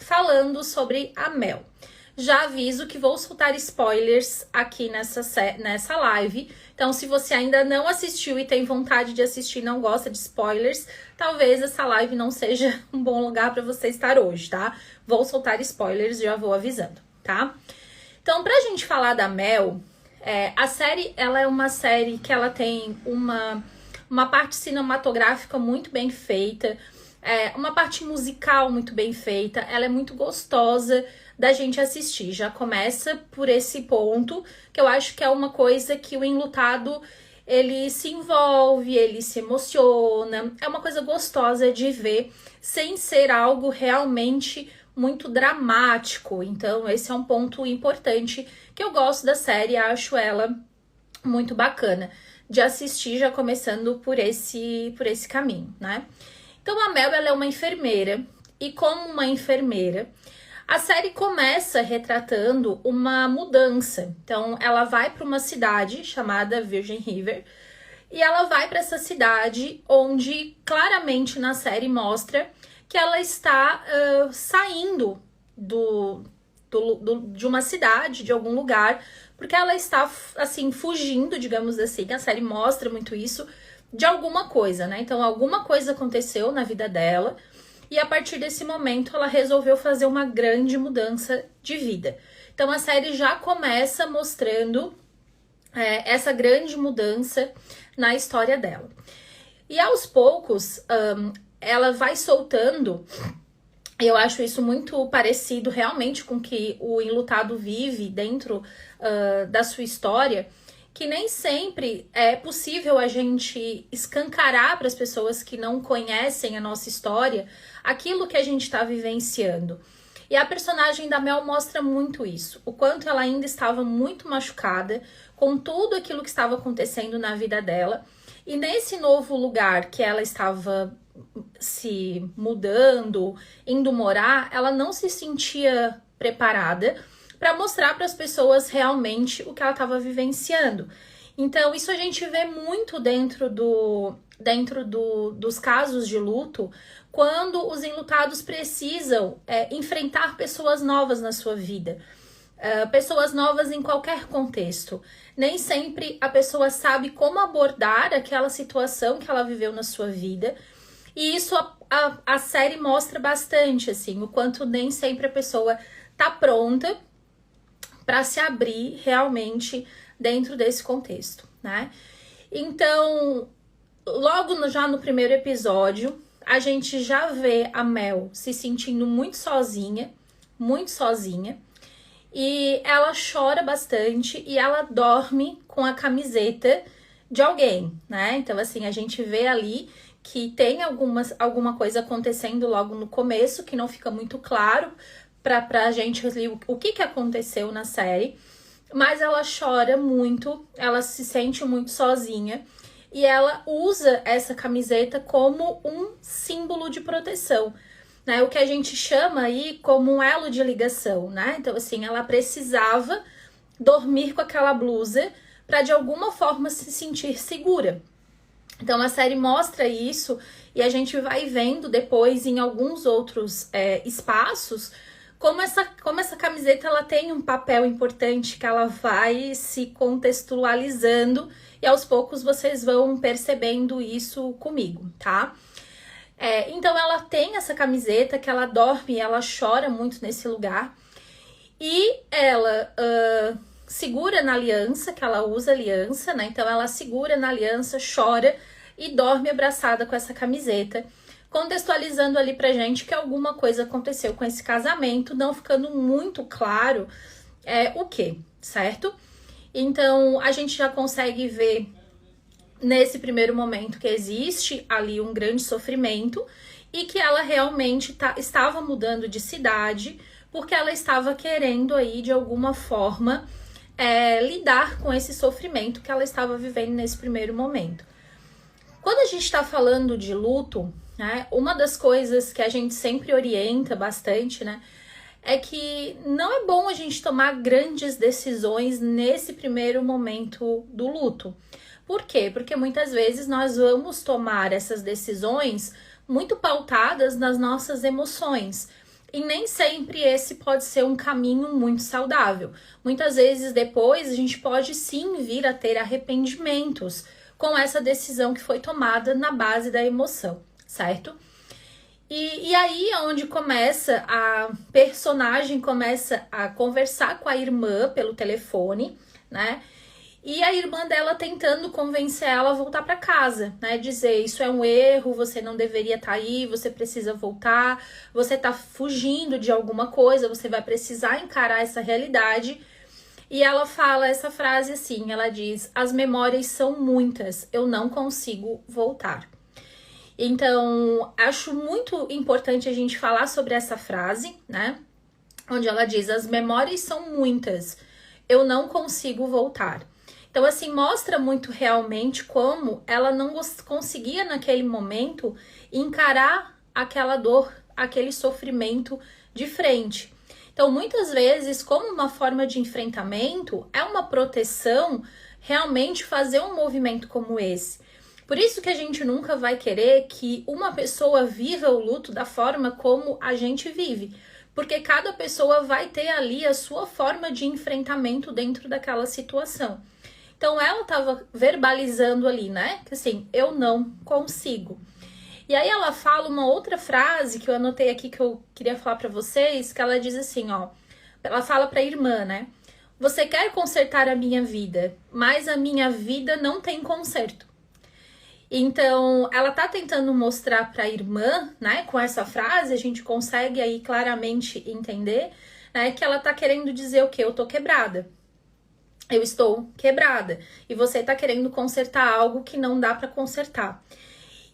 Falando sobre a Mel. Já aviso que vou soltar spoilers aqui nessa live. Então, se você ainda não assistiu e tem vontade de assistir e não gosta de spoilers, talvez essa live não seja um bom lugar para você estar hoje, tá? Vou soltar spoilers, já vou avisando, tá? Então, pra gente falar da Mel, a série, ela é uma série que ela tem uma parte cinematográfica muito bem feita, uma parte musical muito bem feita, ela é muito gostosa da gente assistir. Já começa por esse ponto, que eu acho que é uma coisa que o enlutado, ele se envolve, ele se emociona, é uma coisa gostosa de ver, sem ser algo realmente muito dramático. Então, esse é um ponto importante que eu gosto da série, acho ela muito bacana de assistir, já começando por esse caminho, né? Então a Mel, ela é uma enfermeira, e como uma enfermeira, a série começa retratando uma mudança. Então ela vai para uma cidade chamada Virgin River, e ela vai para essa cidade onde claramente na série mostra que ela está saindo de uma cidade, de algum lugar, porque ela está, assim, fugindo, digamos assim, a série mostra muito isso, de alguma coisa, né? Então, alguma coisa aconteceu na vida dela, e a partir desse momento ela resolveu fazer uma grande mudança de vida. Então, a série já começa mostrando essa grande mudança na história dela. E aos poucos, ela vai soltando. Eu acho isso muito parecido realmente com o que o enlutado vive dentro da sua história, que nem sempre é possível a gente escancarar para as pessoas que não conhecem a nossa história aquilo que a gente está vivenciando. E a personagem da Mel mostra muito isso, o quanto ela ainda estava muito machucada com tudo aquilo que estava acontecendo na vida dela. E nesse novo lugar que ela estava se mudando, indo morar, ela não se sentia preparada para mostrar para as pessoas realmente o que ela estava vivenciando. Então, isso a gente vê muito dentro dos casos de luto, quando os enlutados precisam enfrentar pessoas novas na sua vida. Pessoas novas em qualquer contexto. Nem sempre a pessoa sabe como abordar aquela situação que ela viveu na sua vida. E isso a série mostra bastante, assim, o quanto nem sempre a pessoa tá pronta para se abrir realmente dentro desse contexto, né? Então, logo já no primeiro episódio, a gente já vê a Mel se sentindo muito sozinha, e ela chora bastante e ela dorme com a camiseta de alguém, né? Então, assim, a gente vê ali que tem alguma coisa acontecendo logo no começo, que não fica muito claro pra gente o que aconteceu na série, mas ela chora muito, ela se sente muito sozinha, e ela usa essa camiseta como um símbolo de proteção, né? O que a gente chama aí como um elo de ligação, né? Então, assim, ela precisava dormir com aquela blusa para de alguma forma se sentir segura. Então a série mostra isso, e a gente vai vendo depois em alguns outros espaços como essa camiseta ela tem um papel importante, que ela vai se contextualizando, e aos poucos vocês vão percebendo isso comigo, tá? Então ela tem essa camiseta que ela dorme e ela chora muito nesse lugar, e ela segura na aliança, que ela usa aliança, né? Então ela segura na aliança, chora e dorme abraçada com essa camiseta, contextualizando ali pra gente que alguma coisa aconteceu com esse casamento, não ficando muito claro o que, certo? Então a gente já consegue ver nesse primeiro momento que existe ali um grande sofrimento, e que ela realmente estava mudando de cidade, porque ela estava querendo aí de alguma forma lidar com esse sofrimento que ela estava vivendo nesse primeiro momento. Quando a gente está falando de luto, né, uma das coisas que a gente sempre orienta bastante, né, é que não é bom a gente tomar grandes decisões nesse primeiro momento do luto. Por quê? Porque muitas vezes nós vamos tomar essas decisões muito pautadas nas nossas emoções. E nem sempre esse pode ser um caminho muito saudável. Muitas vezes depois a gente pode sim vir a ter arrependimentos com essa decisão que foi tomada na base da emoção, certo? E aí é onde começa a personagem começa a conversar com a irmã pelo telefone, né? E a irmã dela tentando convencer ela a voltar para casa, né? Dizer, isso é um erro, você não deveria estar aí, você precisa voltar, você tá fugindo de alguma coisa, você vai precisar encarar essa realidade. E ela fala essa frase assim, ela diz, as memórias são muitas, eu não consigo voltar. Então, acho muito importante a gente falar sobre essa frase, né? Onde ela diz, as memórias são muitas, eu não consigo voltar. Então, assim, mostra muito realmente como ela não conseguia naquele momento encarar aquela dor, aquele sofrimento de frente. Então, muitas vezes, como uma forma de enfrentamento, é uma proteção realmente fazer um movimento como esse. Por isso que a gente nunca vai querer que uma pessoa viva o luto da forma como a gente vive. Porque cada pessoa vai ter ali a sua forma de enfrentamento dentro daquela situação. Então, ela estava verbalizando ali, né? Que assim, eu não consigo. E aí ela fala uma outra frase que eu anotei aqui que eu queria falar para vocês, que ela diz assim, ó. Ela fala para a irmã, né? Você quer consertar a minha vida, mas a minha vida não tem conserto. Então, ela tá tentando mostrar para a irmã, né? Com essa frase, a gente consegue aí claramente entender, né? Que ela tá querendo dizer o quê? Eu tô quebrada. Eu estou quebrada e você tá querendo consertar algo que não dá para consertar.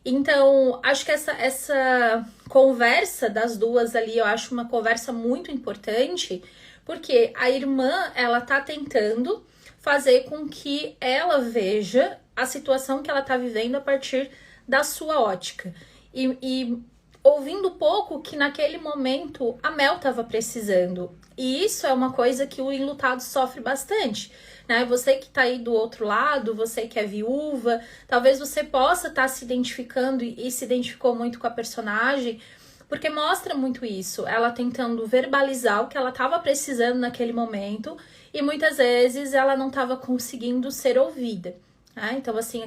Então, acho que essa conversa das duas ali, eu acho uma conversa muito importante, porque a irmã, ela tá tentando fazer com que ela veja a situação que ela tá vivendo a partir da sua ótica. E ouvindo pouco que naquele momento a Mel estava precisando. E isso é uma coisa que o enlutado sofre bastante, né? Você que tá aí do outro lado, você que é viúva, talvez você possa estar se identificando e se identificou muito com a personagem, porque mostra muito isso, ela tentando verbalizar o que ela estava precisando naquele momento e muitas vezes ela não estava conseguindo ser ouvida, né? Então, assim,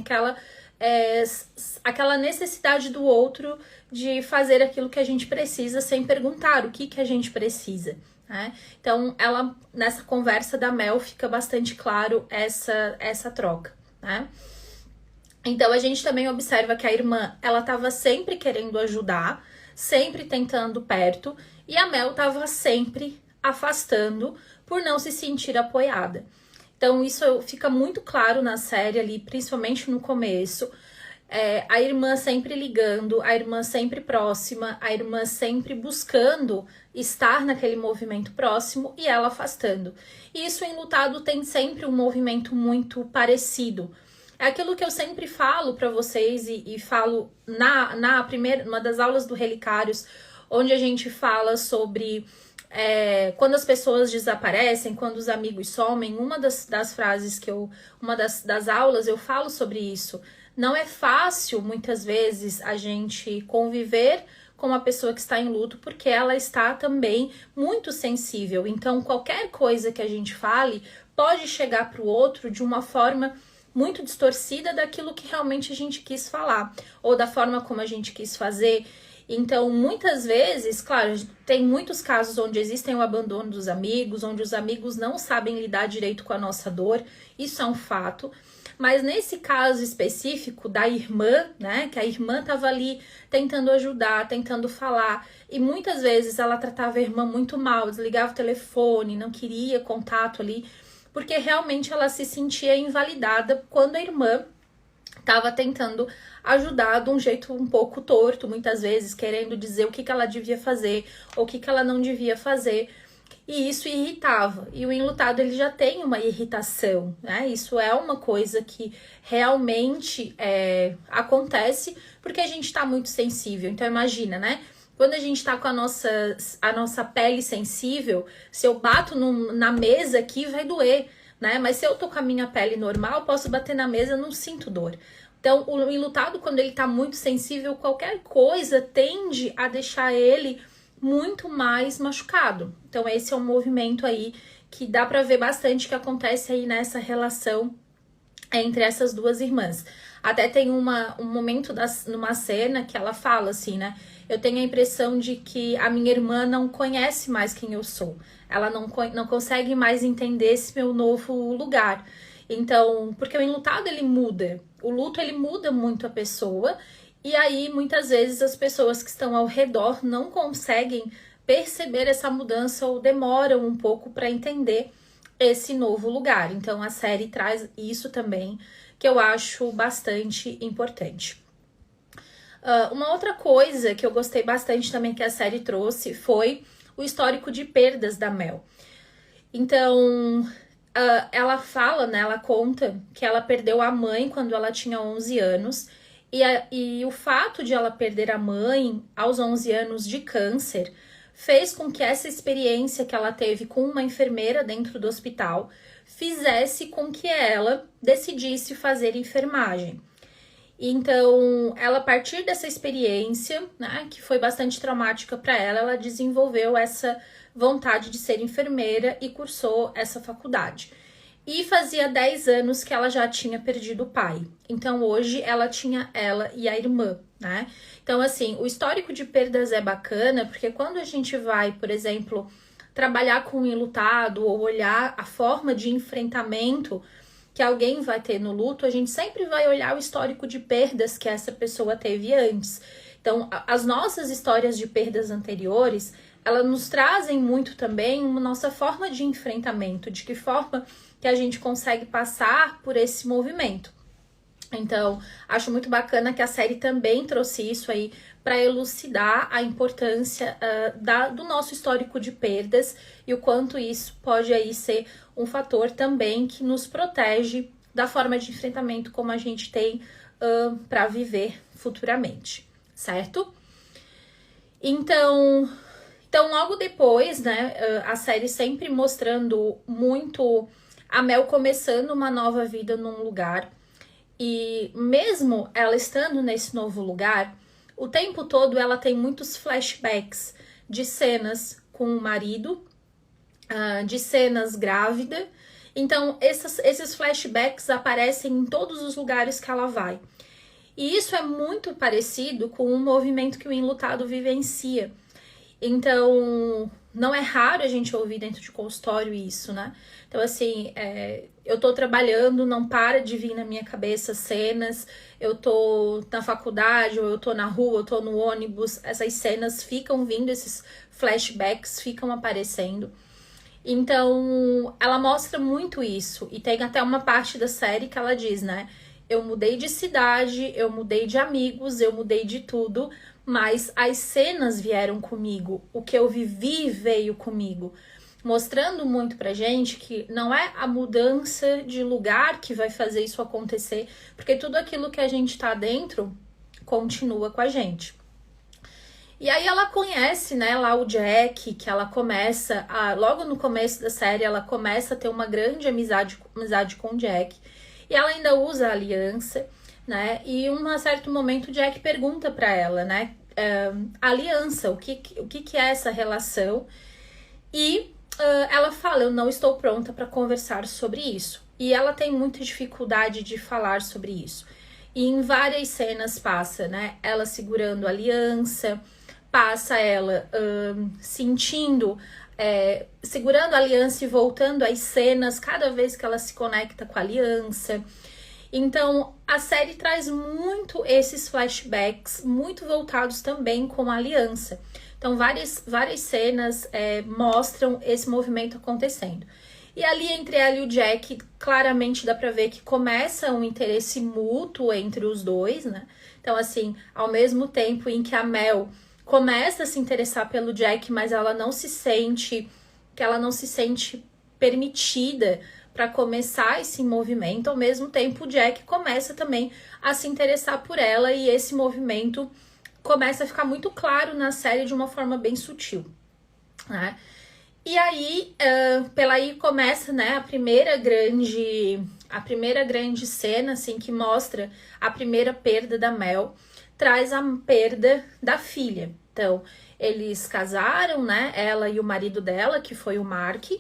aquela necessidade do outro de fazer aquilo que a gente precisa sem perguntar o que a gente precisa, né? Então, ela, nessa conversa da Mel, fica bastante claro essa troca, né? Então, a gente também observa que a irmã, ela estava sempre querendo ajudar, sempre tentando perto, e a Mel estava sempre afastando por não se sentir apoiada. Então, isso fica muito claro na série ali, principalmente no começo. A irmã sempre ligando, a irmã sempre próxima, a irmã sempre buscando estar naquele movimento próximo e ela afastando. E isso em Lutado tem sempre um movimento muito parecido. É aquilo que eu sempre falo para vocês e falo na primeira, uma das aulas do Relicários, onde a gente fala sobre quando as pessoas desaparecem, quando os amigos somem. Uma das frases uma das aulas eu falo sobre isso. Não é fácil, muitas vezes, a gente conviver com uma pessoa que está em luto, porque ela está também muito sensível. Então, qualquer coisa que a gente fale pode chegar para o outro de uma forma muito distorcida daquilo que realmente a gente quis falar, ou da forma como a gente quis fazer. Então, muitas vezes, claro, tem muitos casos onde existem o abandono dos amigos, onde os amigos não sabem lidar direito com a nossa dor, isso é um fato. Mas nesse caso específico da irmã, né, que a irmã estava ali tentando ajudar, tentando falar, e muitas vezes ela tratava a irmã muito mal, desligava o telefone, não queria contato ali, porque realmente ela se sentia invalidada quando a irmã estava tentando ajudar de um jeito um pouco torto, muitas vezes, querendo dizer o que ela devia fazer, ou o que ela não devia fazer. E isso irritava. E o enlutado, ele já tem uma irritação, né? Isso é uma coisa que realmente acontece porque a gente tá muito sensível. Então, imagina, né? Quando a gente tá com a nossa pele sensível, se eu bato na mesa aqui, vai doer, né? Mas se eu tô com a minha pele normal, posso bater na mesa, não sinto dor. Então, o enlutado, quando ele tá muito sensível, qualquer coisa tende a deixar ele muito mais machucado. Então esse é um movimento aí que dá pra ver bastante que acontece aí nessa relação entre essas duas irmãs. Até tem um momento numa cena que ela fala assim, né? Eu tenho a impressão de que a minha irmã não conhece mais quem eu sou. Ela não consegue mais entender esse meu novo lugar. Então, porque o enlutado, ele muda. O luto, ele muda muito a pessoa. E aí, muitas vezes, as pessoas que estão ao redor não conseguem perceber essa mudança ou demoram um pouco para entender esse novo lugar. Então, a série traz isso também, que eu acho bastante importante. Uma outra coisa que eu gostei bastante também que a série trouxe foi o histórico de perdas da Mel. Então, ela fala, né, ela conta que ela perdeu a mãe quando ela tinha 11 anos e o fato de ela perder a mãe aos 11 anos de câncer fez com que essa experiência que ela teve com uma enfermeira dentro do hospital fizesse com que ela decidisse fazer enfermagem. Então, ela, a partir dessa experiência, né, que foi bastante traumática para ela, ela desenvolveu essa vontade de ser enfermeira e cursou essa faculdade. E fazia 10 anos que ela já tinha perdido o pai. Então, hoje, ela tinha ela e a irmã, né? Então, assim, o histórico de perdas é bacana, porque quando a gente vai, por exemplo, trabalhar com o enlutado ou olhar a forma de enfrentamento que alguém vai ter no luto, a gente sempre vai olhar o histórico de perdas que essa pessoa teve antes. Então, as nossas histórias de perdas anteriores, elas nos trazem muito também uma nossa forma de enfrentamento, de que forma que a gente consegue passar por esse movimento. Então, acho muito bacana que a série também trouxe isso aí para elucidar a importância do nosso histórico de perdas e o quanto isso pode aí ser um fator também que nos protege da forma de enfrentamento como a gente tem para viver futuramente, certo? Então, logo depois, né, a série sempre mostrando muito a Mel começando uma nova vida num lugar. E mesmo ela estando nesse novo lugar, o tempo todo ela tem muitos flashbacks de cenas com o marido, de cenas grávida. Então, esses flashbacks aparecem em todos os lugares que ela vai. E isso é muito parecido com o movimento que o enlutado vivencia. Então, não é raro a gente ouvir dentro de consultório isso, né? Então, assim, eu tô trabalhando, não para de vir na minha cabeça cenas, eu tô na faculdade, ou eu tô na rua, eu tô no ônibus, essas cenas ficam vindo, esses flashbacks ficam aparecendo. Então, ela mostra muito isso, e tem até uma parte da série que ela diz, né? Eu mudei de cidade, eu mudei de amigos, eu mudei de tudo, mas as cenas vieram comigo, o que eu vivi veio comigo, mostrando muito pra gente que não é a mudança de lugar que vai fazer isso acontecer, porque tudo aquilo que a gente tá dentro continua com a gente. E aí ela conhece, né, lá o Jack, que ela começa, logo no começo da série, ela começa a ter uma grande amizade com o Jack, e ela ainda usa a aliança, né, e em um certo momento o Jack pergunta pra ela, né, aliança, o que é essa relação, e ela fala, eu não estou pronta para conversar sobre isso, e ela tem muita dificuldade de falar sobre isso, e em várias cenas passa, né, ela segurando a aliança, passa ela sentindo, segurando a aliança e voltando às cenas cada vez que ela se conecta com a aliança. Então, a série traz muito esses flashbacks, muito voltados também com a aliança. Então, várias cenas mostram esse movimento acontecendo. E ali, entre ela e o Jack, claramente dá pra ver que começa um interesse mútuo entre os dois, né? Então, assim, ao mesmo tempo em que a Mel começa a se interessar pelo Jack, mas ela não se sente permitida para começar esse movimento, ao mesmo tempo o Jack começa também a se interessar por ela e esse movimento começa a ficar muito claro na série de uma forma bem sutil, né? E aí, pela aí começa, né, a primeira grande cena, assim, que mostra a primeira perda da Mel, traz a perda da filha. Então, eles casaram, né? Ela e o marido dela, que foi o Mark.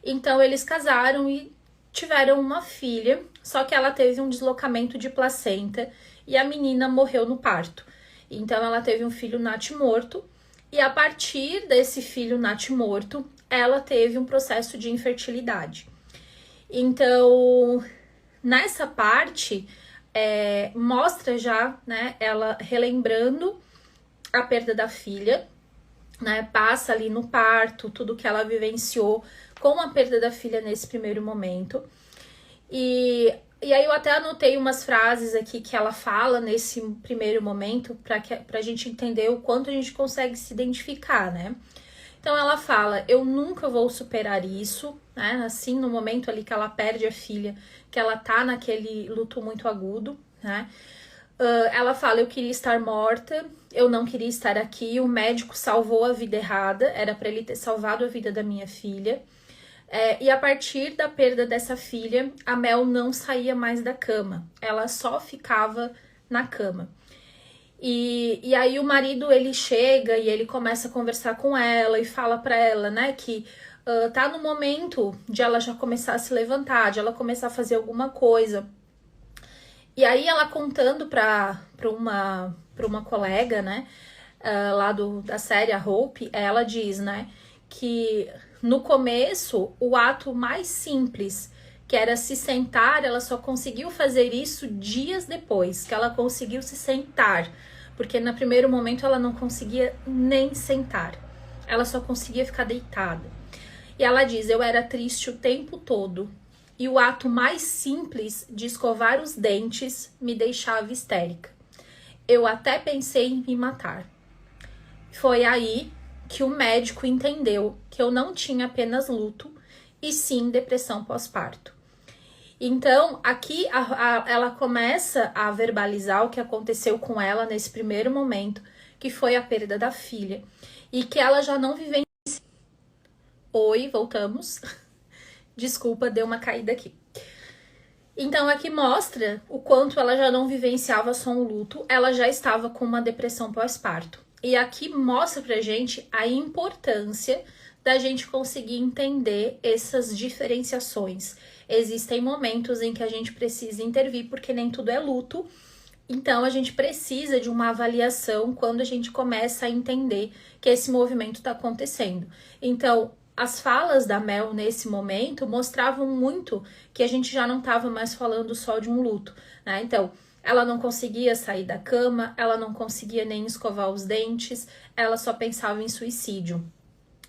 Então eles casaram e tiveram uma filha, só que ela teve um deslocamento de placenta e a menina morreu no parto. Então ela teve um filho natimorto e a partir desse filho natimorto, ela teve um processo de infertilidade. Então, nessa parte, mostra já, né, ela relembrando a perda da filha, né, passa ali no parto, tudo que ela vivenciou com a perda da filha nesse primeiro momento. E aí eu até anotei umas frases aqui que ela fala nesse primeiro momento pra gente entender o quanto a gente consegue se identificar, né? Então ela fala, eu nunca vou superar isso, né? Assim, no momento ali que ela perde a filha, que ela tá naquele luto muito agudo, né? Ela fala, eu queria estar morta, eu não queria estar aqui, o médico salvou a vida errada, era para ele ter salvado a vida da minha filha. E a partir da perda dessa filha, a Mel não saía mais da cama, ela só ficava na cama. E aí o marido, ele chega e ele começa a conversar com ela e fala pra ela, né, que tá no momento de ela já começar a se levantar, de ela começar a fazer alguma coisa. E aí ela contando pra uma colega, né, lá da série, a Hope, ela diz, né, que no começo, o ato mais simples, que era se sentar, ela só conseguiu fazer isso dias depois, que ela conseguiu se sentar, porque no primeiro momento ela não conseguia nem sentar, ela só conseguia ficar deitada. E ela diz, eu era triste o tempo todo, e o ato mais simples de escovar os dentes me deixava histérica. Eu até pensei em me matar. Foi aí que o médico entendeu que eu não tinha apenas luto, e sim depressão pós-parto. Então, aqui ela começa a verbalizar o que aconteceu com ela nesse primeiro momento, que foi a perda da filha, e que ela já não vivencia. Oi, voltamos. Desculpa, deu uma caída aqui. Então, aqui mostra o quanto ela já não vivenciava só um luto, ela já estava com uma depressão pós-parto. E aqui mostra pra gente a importância da gente conseguir entender essas diferenciações. Existem momentos em que a gente precisa intervir, porque nem tudo é luto. Então, a gente precisa de uma avaliação quando a gente começa a entender que esse movimento está acontecendo. Então, as falas da Mel nesse momento mostravam muito que a gente já não estava mais falando só de um luto, né? Então, ela não conseguia sair da cama, ela não conseguia nem escovar os dentes, ela só pensava em suicídio.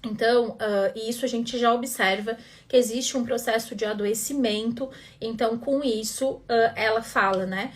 Então, isso a gente já observa que existe um processo de adoecimento. Então, com isso, ela fala, né?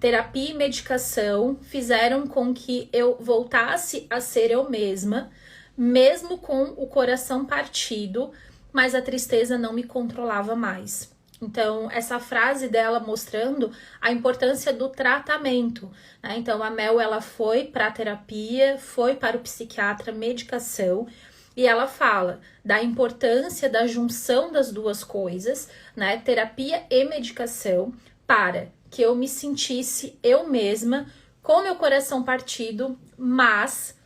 Terapia e medicação fizeram com que eu voltasse a ser eu mesma, mesmo com o coração partido, mas a tristeza não me controlava mais. Então, essa frase dela mostrando a importância do tratamento, né? Então, a Mel, ela foi para a terapia, foi para o psiquiatra, medicação, e ela fala da importância da junção das duas coisas, né? Terapia e medicação, para que eu me sentisse eu mesma, com meu coração partido, mas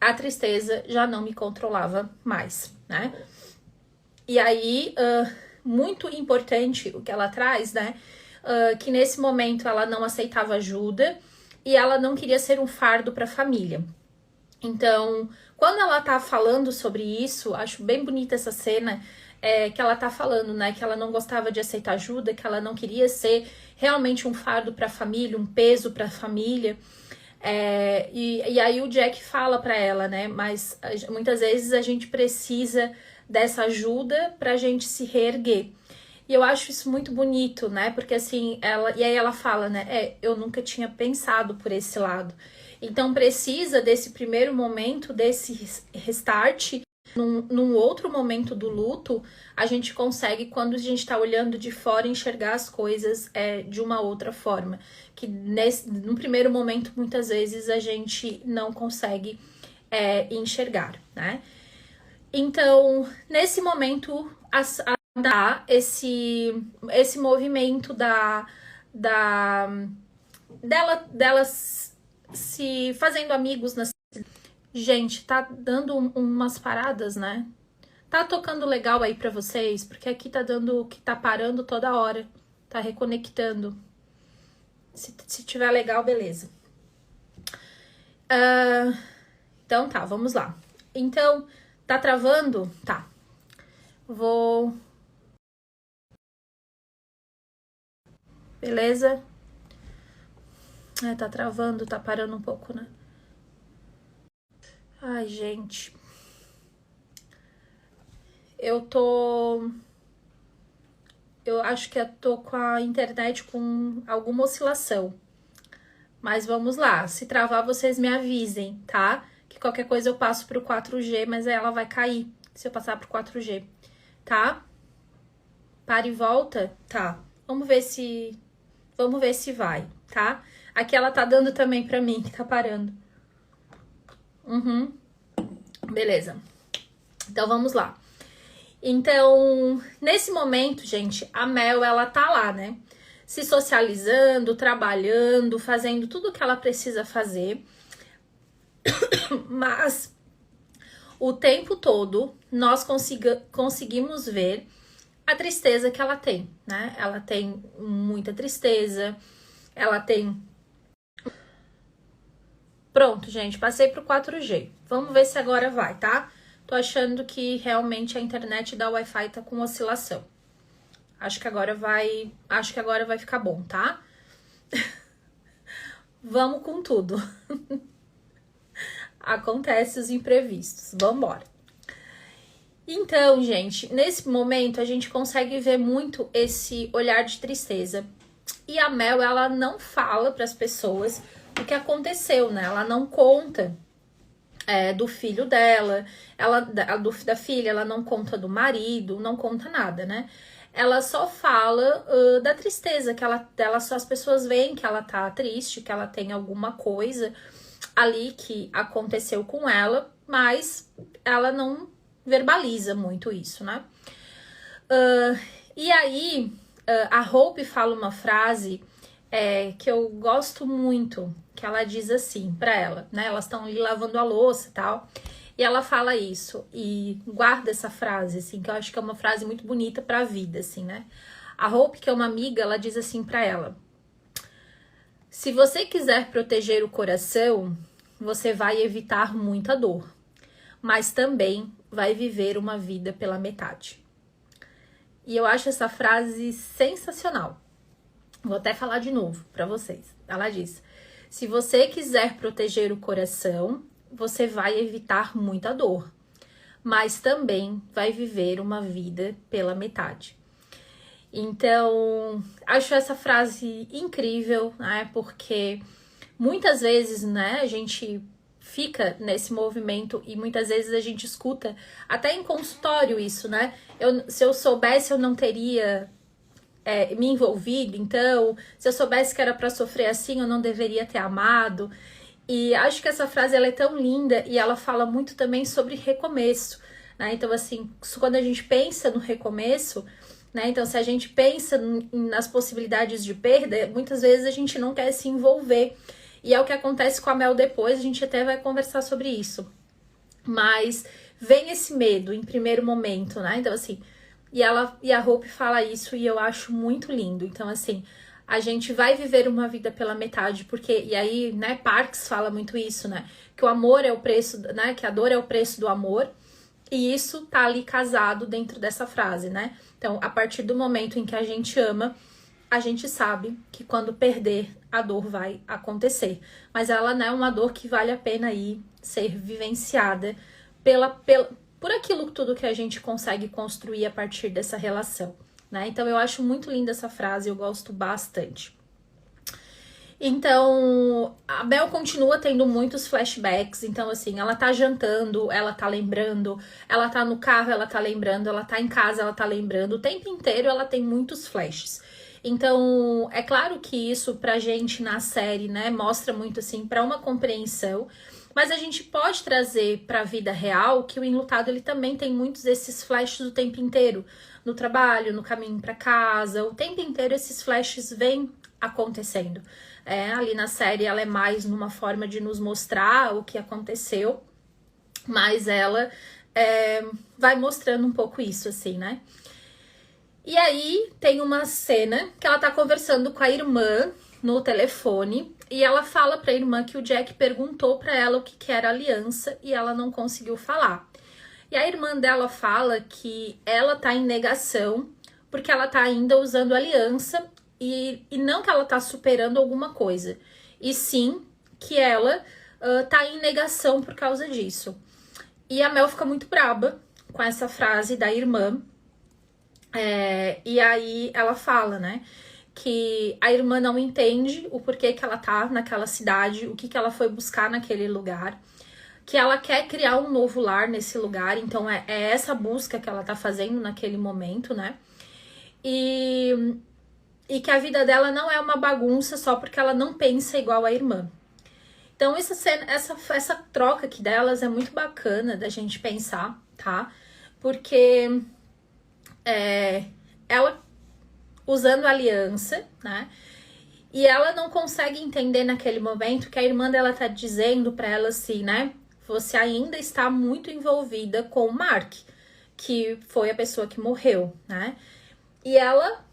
a tristeza já não me controlava mais, né? E aí, muito importante o que ela traz, né? Que nesse momento ela não aceitava ajuda e ela não queria ser um fardo para a família. Então, quando ela tá falando sobre isso, acho bem bonita essa cena, que ela tá falando, né? Que ela não gostava de aceitar ajuda, que ela não queria ser realmente um fardo para a família, um peso para a família. E aí o Jack fala para ela, né? Mas muitas vezes a gente precisa dessa ajuda pra gente se reerguer. E eu acho isso muito bonito, né? Porque assim, e aí ela fala, né? Eu nunca tinha pensado por esse lado. Então precisa desse primeiro momento, desse restart. Num outro momento do luto, a gente consegue, quando a gente tá olhando de fora, enxergar as coisas de uma outra forma. Que no primeiro momento, muitas vezes, a gente não consegue enxergar, né? Então, nesse momento, esse movimento dela se fazendo amigos na Gente, tá dando umas paradas, né? Tá tocando legal aí pra vocês? Porque aqui tá dando que tá parando toda hora. Tá reconectando. Se tiver legal, beleza. Então tá, vamos lá. Então, tá travando? Tá. Vou... Beleza? Tá travando, tá parando um pouco, né? Ai, gente. Eu acho que eu tô com a internet com alguma oscilação. Mas vamos lá. Se travar, vocês me avisem, tá? Que qualquer coisa eu passo pro 4G, mas aí ela vai cair se eu passar pro 4G, tá? Para e volta? Tá. Vamos ver se vai, tá? Aqui ela tá dando também pra mim, que tá parando. Beleza. Então, vamos lá. Então, nesse momento, gente, a Mel, ela tá lá, né? Se socializando, trabalhando, fazendo tudo o que ela precisa fazer. Mas, o tempo todo, nós conseguimos ver a tristeza que ela tem, né? Ela tem muita tristeza, ela tem... Pronto, gente, passei pro 4G. Vamos ver se agora vai, tá? Tô achando que realmente a internet da Wi-Fi tá com oscilação. Acho que agora vai ficar bom, tá? Vamos com tudo. Acontece os imprevistos. Vambora. Então, gente, nesse momento a gente consegue ver muito esse olhar de tristeza. E a Mel, ela não fala para as pessoas o que aconteceu, né? Ela não conta do filho dela, da filha, ela não conta do marido, não conta nada, né? Ela só fala da tristeza, só as pessoas veem que ela tá triste, que ela tem alguma coisa ali que aconteceu com ela, mas ela não verbaliza muito isso, né? E aí, a Hope fala uma frase que eu gosto muito, que ela diz assim pra ela, né? Elas estão ali lavando a louça e tal, e ela fala isso, e guarda essa frase, assim, que eu acho que é uma frase muito bonita pra vida, assim, né? A Hope, que é uma amiga, ela diz assim pra ela: se você quiser proteger o coração, você vai evitar muita dor, mas também vai viver uma vida pela metade. E eu acho essa frase sensacional. Vou até falar de novo pra vocês. Ela diz: se você quiser proteger o coração, você vai evitar muita dor, mas também vai viver uma vida pela metade. Então, acho essa frase incrível, né? Porque muitas vezes, né, a gente fica nesse movimento e muitas vezes a gente escuta até em consultório isso, né? Se eu soubesse, eu não teria me envolvido, então, se eu soubesse que era pra sofrer assim, eu não deveria ter amado. E acho que essa frase ela é tão linda e ela fala muito também sobre recomeço, né? Então, assim, quando a gente pensa no recomeço, né? Então, se a gente pensa nas possibilidades de perda, muitas vezes a gente não quer se envolver. E é o que acontece com a Mel depois, a gente até vai conversar sobre isso. Mas vem esse medo em primeiro momento, né? Então, assim, e a Hope fala isso e eu acho muito lindo. Então, assim, a gente vai viver uma vida pela metade, porque, e aí, né, Parks fala muito isso, né? Que o amor é o preço, né? Que a dor é o preço do amor. E isso tá ali casado dentro dessa frase, né? Então, a partir do momento em que a gente ama, a gente sabe que quando perder, a dor vai acontecer. Mas ela não é uma dor que vale a pena aí ser vivenciada por aquilo tudo que a gente consegue construir a partir dessa relação, né? Então, eu acho muito linda essa frase, eu gosto bastante. Então, a Bel continua tendo muitos flashbacks. Então, assim, ela tá jantando, ela tá lembrando, ela tá no carro, ela tá lembrando, ela tá em casa, ela tá lembrando. O tempo inteiro ela tem muitos flashes. Então, é claro que isso pra gente na série, né, mostra muito, assim, pra uma compreensão. Mas a gente pode trazer pra vida real que o Enlutado, ele também tem muitos desses flashes o tempo inteiro. No trabalho, no caminho pra casa, o tempo inteiro esses flashes vêm acontecendo. Ali na série ela é mais numa forma de nos mostrar o que aconteceu, mas ela vai mostrando um pouco isso, assim, né? E aí tem uma cena que ela tá conversando com a irmã no telefone e ela fala pra irmã que o Jack perguntou pra ela o que era aliança e ela não conseguiu falar. E a irmã dela fala que ela tá em negação porque ela tá ainda usando aliança e não que ela tá superando alguma coisa, e sim que ela tá em negação por causa disso. E a Mel fica muito braba com essa frase da irmã. E aí ela fala, né, que a irmã não entende o porquê que ela tá naquela cidade, o que ela foi buscar naquele lugar, que ela quer criar um novo lar nesse lugar, então é essa busca que ela tá fazendo naquele momento, né, e que a vida dela não é uma bagunça só porque ela não pensa igual a irmã. Então essa troca aqui delas é muito bacana da gente pensar, tá, porque ela usando aliança, né? E ela não consegue entender naquele momento que a irmã dela tá dizendo pra ela assim, né? Você ainda está muito envolvida com o Mark, que foi a pessoa que morreu, né? E ela,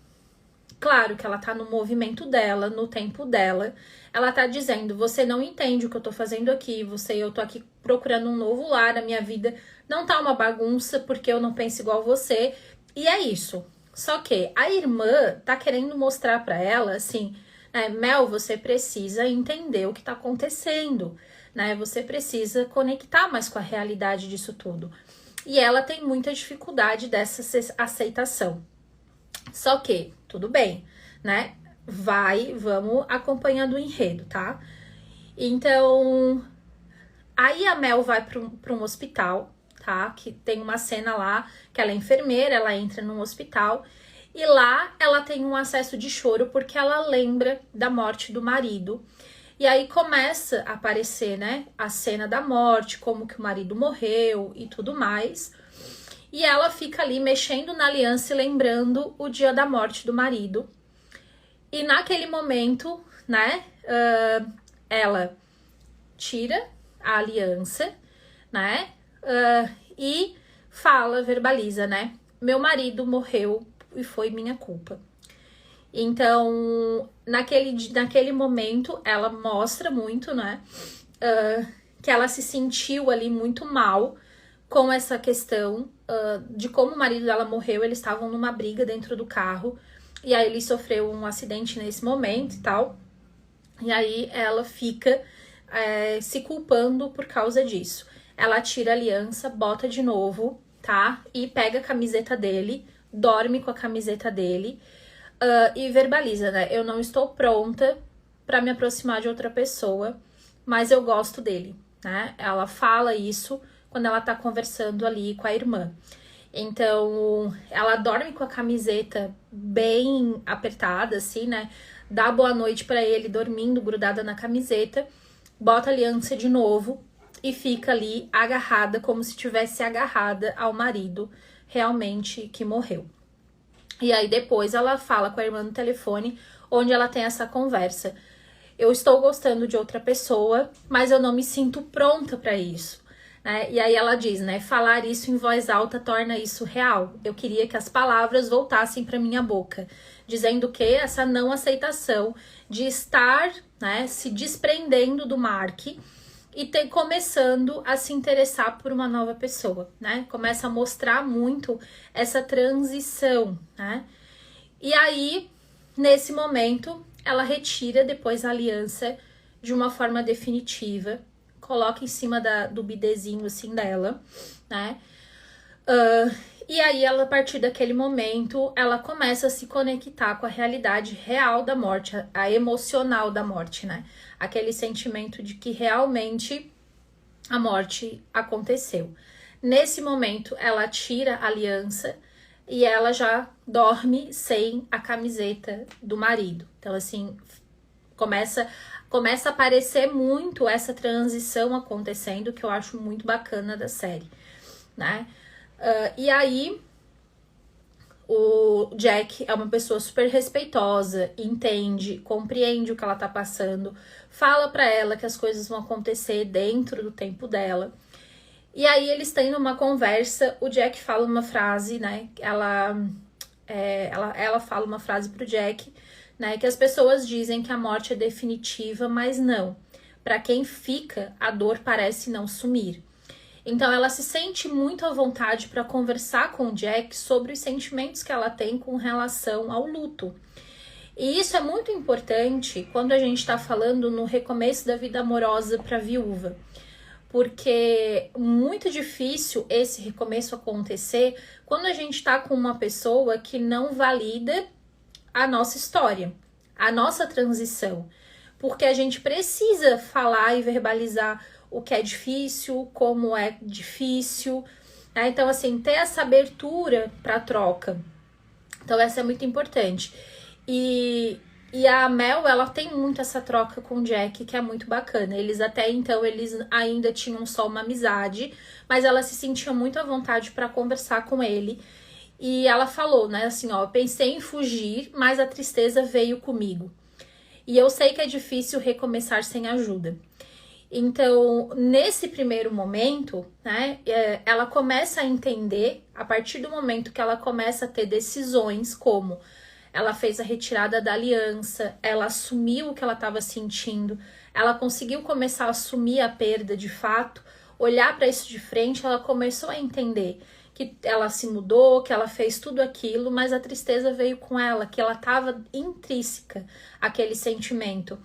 claro que ela tá no movimento dela, no tempo dela, ela tá dizendo, você não entende o que eu tô fazendo aqui, eu tô aqui procurando um novo lar, a minha vida não tá uma bagunça porque eu não penso igual você, e é isso. Só que a irmã tá querendo mostrar pra ela, assim, né, Mel, você precisa entender o que tá acontecendo, né? Você precisa conectar mais com a realidade disso tudo. E ela tem muita dificuldade dessa aceitação. Só que, tudo bem, né? Vamos acompanhando o enredo, tá? Então, aí a Mel vai pra um hospital, tá? Que tem uma cena lá que ela é enfermeira, ela entra num hospital e lá ela tem um acesso de choro porque ela lembra da morte do marido. E aí começa a aparecer, né, a cena da morte, como que o marido morreu e tudo mais. E ela fica ali mexendo na aliança e lembrando o dia da morte do marido. E naquele momento, né, ela tira a aliança, né, e fala, verbaliza, né, meu marido morreu e foi minha culpa. Então, naquele momento, ela mostra muito, né, que ela se sentiu ali muito mal com essa questão de como o marido dela morreu. Eles estavam numa briga dentro do carro e aí ele sofreu um acidente nesse momento e tal. E aí ela fica se culpando por causa disso. Ela tira a aliança, bota de novo, tá? E pega a camiseta dele, dorme com a camiseta dele e verbaliza, né? Eu não estou pronta pra me aproximar de outra pessoa, mas eu gosto dele, né? Ela fala isso quando ela tá conversando ali com a irmã. Então, ela dorme com a camiseta bem apertada, assim, né? Dá boa noite pra ele, dormindo, grudada na camiseta, bota a aliança de novo e fica ali agarrada, como se tivesse agarrada ao marido realmente que morreu. E aí depois ela fala com a irmã no telefone, onde ela tem essa conversa. Eu estou gostando de outra pessoa, mas eu não me sinto pronta para isso. Né? E aí ela diz, né? Falar isso em voz alta torna isso real. Eu queria que as palavras voltassem para minha boca, dizendo que essa não aceitação de estar, né, se desprendendo do Mark e começando a se interessar por uma nova pessoa, né? Começa a mostrar muito essa transição, né? E aí, nesse momento, ela retira depois a aliança de uma forma definitiva, coloca em cima do bidezinho assim dela, né? E aí, ela, a partir daquele momento, ela começa a se conectar com a realidade real da morte, a emocional da morte, né? Aquele sentimento de que realmente a morte aconteceu. Nesse momento, ela tira a aliança e ela já dorme sem a camiseta do marido. Então, assim, começa a aparecer muito essa transição acontecendo, que eu acho muito bacana da série, né? E aí, O Jack é uma pessoa super respeitosa, entende, compreende o que ela tá passando, fala pra ela que as coisas vão acontecer dentro do tempo dela. E aí eles têm uma conversa, o Jack fala uma frase, né? Ela fala uma frase pro Jack, né? Que as pessoas dizem que a morte é definitiva, mas não. Pra quem fica, a dor parece não sumir. Então ela se sente muito à vontade para conversar com o Jack sobre os sentimentos que ela tem com relação ao luto. E isso é muito importante quando a gente está falando no recomeço da vida amorosa para a viúva, porque muito difícil esse recomeço acontecer quando a gente está com uma pessoa que não valida a nossa história, a nossa transição, porque a gente precisa falar e verbalizar o que é difícil, como é difícil, né? Então, assim, ter essa abertura para troca. Então, essa é muito importante. E a Mel, ela tem muito essa troca com o Jack, que é muito bacana. Eles até então, eles ainda tinham só uma amizade, mas ela se sentia muito à vontade para conversar com ele. E ela falou, né, assim, ó, pensei em fugir, mas a tristeza veio comigo. E eu sei que é difícil recomeçar sem ajuda. Então, nesse primeiro momento, né, ela começa a entender, a partir do momento que ela começa a ter decisões, como ela fez a retirada da aliança, ela assumiu o que ela estava sentindo, ela conseguiu começar a assumir a perda de fato, olhar para isso de frente, ela começou a entender que ela se mudou, que ela fez tudo aquilo, mas a tristeza veio com ela, que ela estava intrínseca àquele sentimento.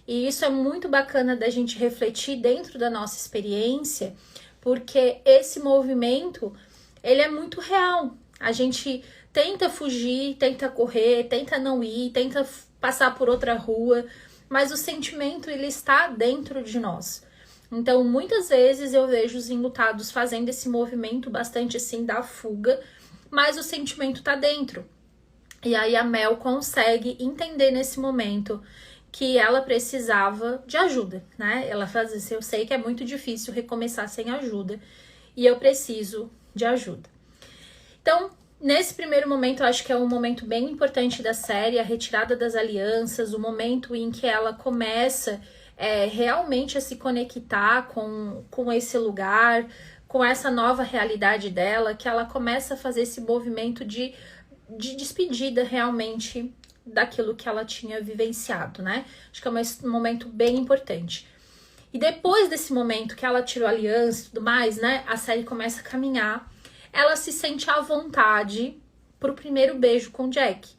E isso é muito bacana da gente refletir dentro da nossa experiência, porque esse movimento, ele é muito real. A gente tenta fugir, tenta correr, tenta não ir, tenta passar por outra rua, mas o sentimento, ele está dentro de nós. Então, muitas vezes eu vejo os enlutados fazendo esse movimento bastante assim da fuga, mas o sentimento tá dentro. E aí a Mel consegue entender nesse momento que ela precisava de ajuda, né? Ela faz assim, eu sei que é muito difícil recomeçar sem ajuda e eu preciso de ajuda. Então, nesse primeiro momento, eu acho que é um momento bem importante da série, a retirada das alianças, o momento em que ela começa realmente a se conectar com esse lugar, com essa nova realidade dela, que ela começa a fazer esse movimento de despedida realmente daquilo que ela tinha vivenciado, né? Acho que é um momento bem importante. E depois desse momento que ela tirou a aliança e tudo mais, né? A série começa a caminhar. Ela se sente à vontade pro primeiro beijo com o Jack.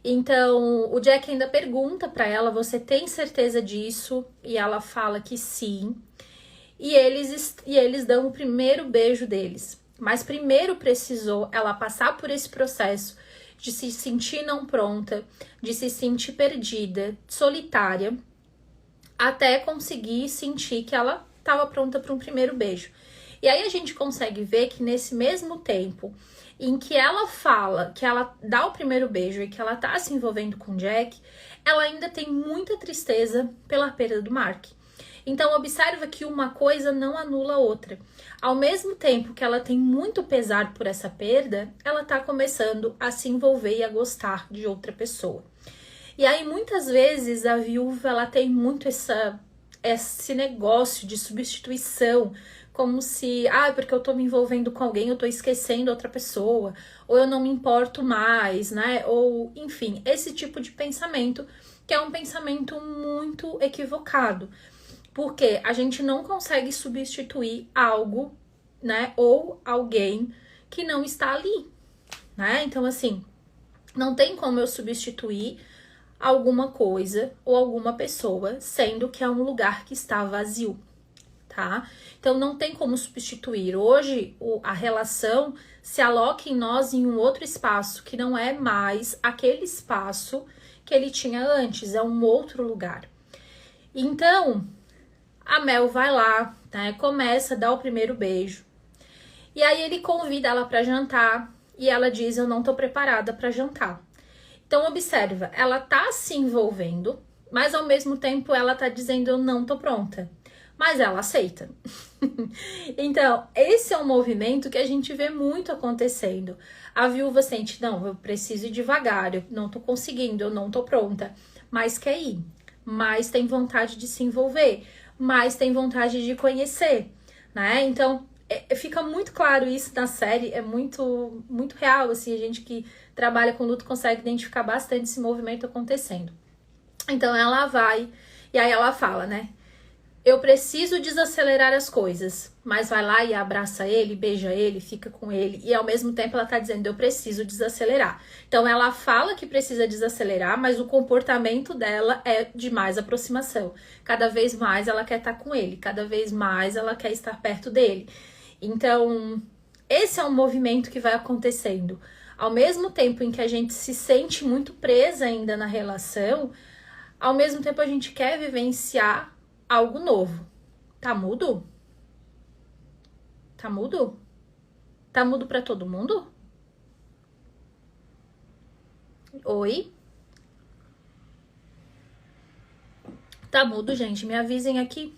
Então, o Jack ainda pergunta pra ela, você tem certeza disso? E ela fala que sim. E eles dão o primeiro beijo deles. Mas primeiro precisou ela passar por esse processo de se sentir não pronta, de se sentir perdida, solitária, até conseguir sentir que ela estava pronta para um primeiro beijo. E aí a gente consegue ver que nesse mesmo tempo em que ela fala, que ela dá o primeiro beijo e que ela tá se envolvendo com o Jack, ela ainda tem muita tristeza pela perda do Mark. Então observa que uma coisa não anula a outra. Ao mesmo tempo que ela tem muito pesar por essa perda, ela tá começando a se envolver e a gostar de outra pessoa. E aí muitas vezes a viúva, ela tem muito esse negócio de substituição, como se, porque eu tô me envolvendo com alguém, eu tô esquecendo outra pessoa, ou eu não me importo mais, né? Ou, enfim, esse tipo de pensamento, que é um pensamento muito equivocado. Porque a gente não consegue substituir algo, né? Ou alguém que não está ali, né? Então, assim, não tem como eu substituir alguma coisa ou alguma pessoa, sendo que é um lugar que está vazio, tá? Então, não tem como substituir. Hoje, a relação se aloca em nós em um outro espaço, que não é mais aquele espaço que ele tinha antes, é um outro lugar. Então, a Mel vai lá, né, começa a dar o primeiro beijo. E aí ele convida ela para jantar e ela diz, eu não tô preparada para jantar. Então observa, ela tá se envolvendo, mas ao mesmo tempo ela tá dizendo, eu não tô pronta. Mas ela aceita. Então, esse é um movimento que a gente vê muito acontecendo. A viúva sente, não, eu preciso ir devagar, eu não tô conseguindo, eu não tô pronta, mas quer ir, mas tem vontade de se envolver, mas tem vontade de conhecer, né? Então, fica muito claro isso na série, é muito, muito real, assim, a gente que trabalha com luto consegue identificar bastante esse movimento acontecendo. Então, ela vai, e aí ela fala, né? Eu preciso desacelerar as coisas, mas vai lá e abraça ele, beija ele, fica com ele, e ao mesmo tempo ela tá dizendo, eu preciso desacelerar. Então ela fala que precisa desacelerar, mas o comportamento dela é de mais aproximação. Cada vez mais ela quer estar com ele, cada vez mais ela quer estar perto dele. Então, esse é um movimento que vai acontecendo. Ao mesmo tempo em que a gente se sente muito presa ainda na relação, ao mesmo tempo a gente quer vivenciar algo novo. Tá mudo? Tá mudo? Tá mudo pra todo mundo? Oi? Tá mudo, gente? Me avisem aqui.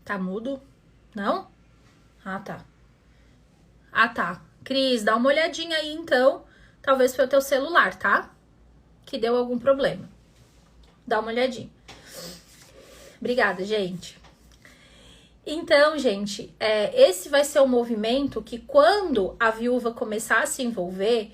Tá mudo? Não? Ah, tá. Ah, tá. Cris, dá uma olhadinha aí, então. Talvez foi o teu celular, tá? Que deu algum problema. Dá uma olhadinha. Obrigada, gente. Então, gente, esse vai ser o movimento que quando a viúva começar a se envolver,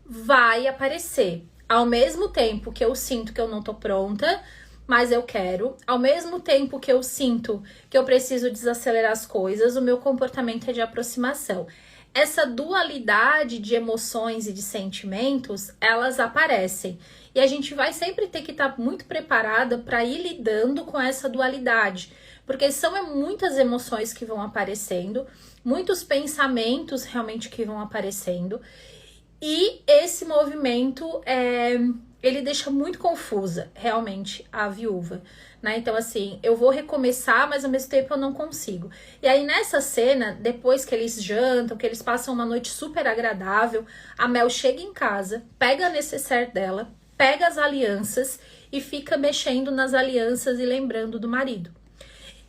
vai aparecer. Ao mesmo tempo que eu sinto que eu não tô pronta, mas eu quero. Ao mesmo tempo que eu sinto que eu preciso desacelerar as coisas, o meu comportamento é de aproximação. Essa dualidade de emoções e de sentimentos, elas aparecem. E a gente vai sempre ter que estar muito preparada para ir lidando com essa dualidade. Porque são muitas emoções que vão aparecendo, muitos pensamentos realmente que vão aparecendo. E esse movimento, ele deixa muito confusa, realmente, a viúva, né? Então, assim, eu vou recomeçar, mas ao mesmo tempo eu não consigo. E aí, nessa cena, depois que eles jantam, que eles passam uma noite super agradável, a Mel chega em casa, pega a necessaire dela, pega as alianças e fica mexendo nas alianças e lembrando do marido.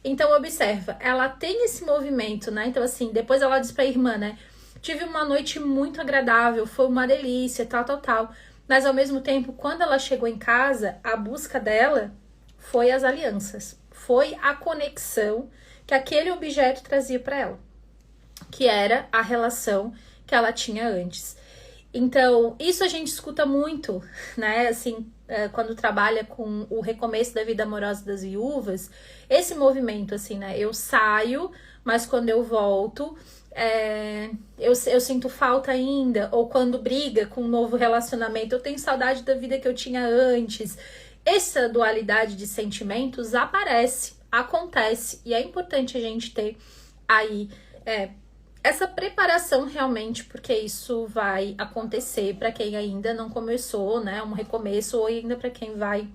Então, observa, ela tem esse movimento, né? Então, assim, depois ela diz pra irmã, né? Tive uma noite muito agradável, foi uma delícia, tal, tal, tal. Mas, ao mesmo tempo, quando ela chegou em casa, a busca dela foi as alianças. Foi a conexão que aquele objeto trazia para ela. Que era a relação que ela tinha antes. Então, isso a gente escuta muito, né? Assim, quando trabalha com o recomeço da vida amorosa das viúvas, esse movimento, assim, né? Eu saio, mas quando eu volto, eu sinto falta ainda. Ou quando briga com um novo relacionamento, eu tenho saudade da vida que eu tinha antes. Essa dualidade de sentimentos aparece, acontece, e é importante a gente ter aí essa preparação realmente, porque isso vai acontecer para quem ainda não começou, né? Um recomeço, ou ainda para quem vai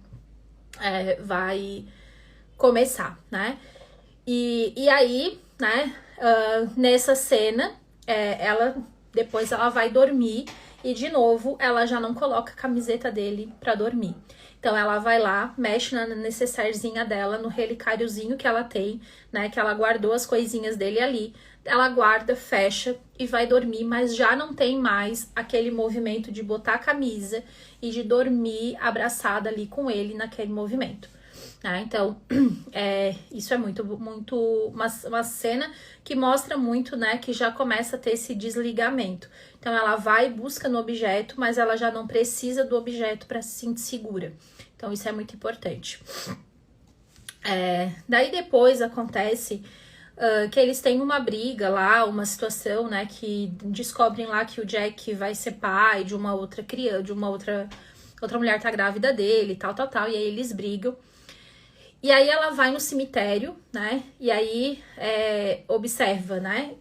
começar, né? E aí, né? Nessa cena, depois ela vai dormir e de novo ela já não coloca a camiseta dele para dormir. Então ela vai lá, mexe na necessairezinha dela, no relicáriozinho que ela tem, né? Que ela guardou as coisinhas dele ali. Ela guarda, fecha e vai dormir, mas já não tem mais aquele movimento de botar a camisa e de dormir abraçada ali com ele naquele movimento. Então, isso é muito uma cena que mostra muito, né, que já começa a ter esse desligamento. Então, ela vai e busca no objeto, mas ela já não precisa do objeto para se sentir segura. Então, isso é muito importante. Daí depois acontece que eles têm uma briga lá, uma situação, né, que descobrem lá que o Jack vai ser pai de uma outra criança, de uma outra mulher tá grávida dele, tal, e aí eles brigam. E aí ela vai no cemitério, né, e aí observa, né,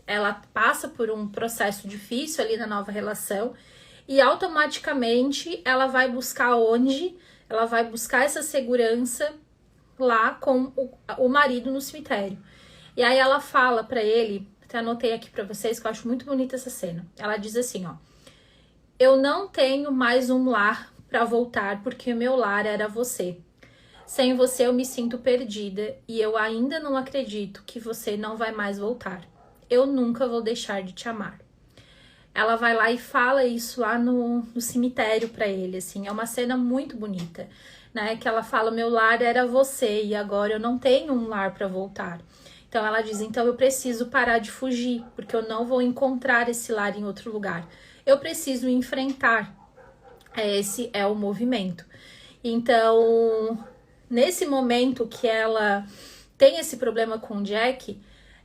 ela passa por um processo difícil ali na nova relação e automaticamente ela vai buscar onde? Ela vai buscar essa segurança lá com o marido no cemitério. E aí ela fala pra ele, até anotei aqui pra vocês que eu acho muito bonita essa cena. Ela diz assim, ó: eu não tenho mais um lar pra voltar porque o meu lar era você. Sem você eu me sinto perdida e eu ainda não acredito que você não vai mais voltar. Eu nunca vou deixar de te amar. Ela vai lá e fala isso lá no cemitério pra ele, assim. É uma cena muito bonita, né? Que ela fala, meu lar era você e agora eu não tenho um lar pra voltar. Então ela diz, então eu preciso parar de fugir, porque eu não vou encontrar esse lar em outro lugar. Eu preciso enfrentar. Esse é o movimento. Então, nesse momento que ela tem esse problema com o Jack,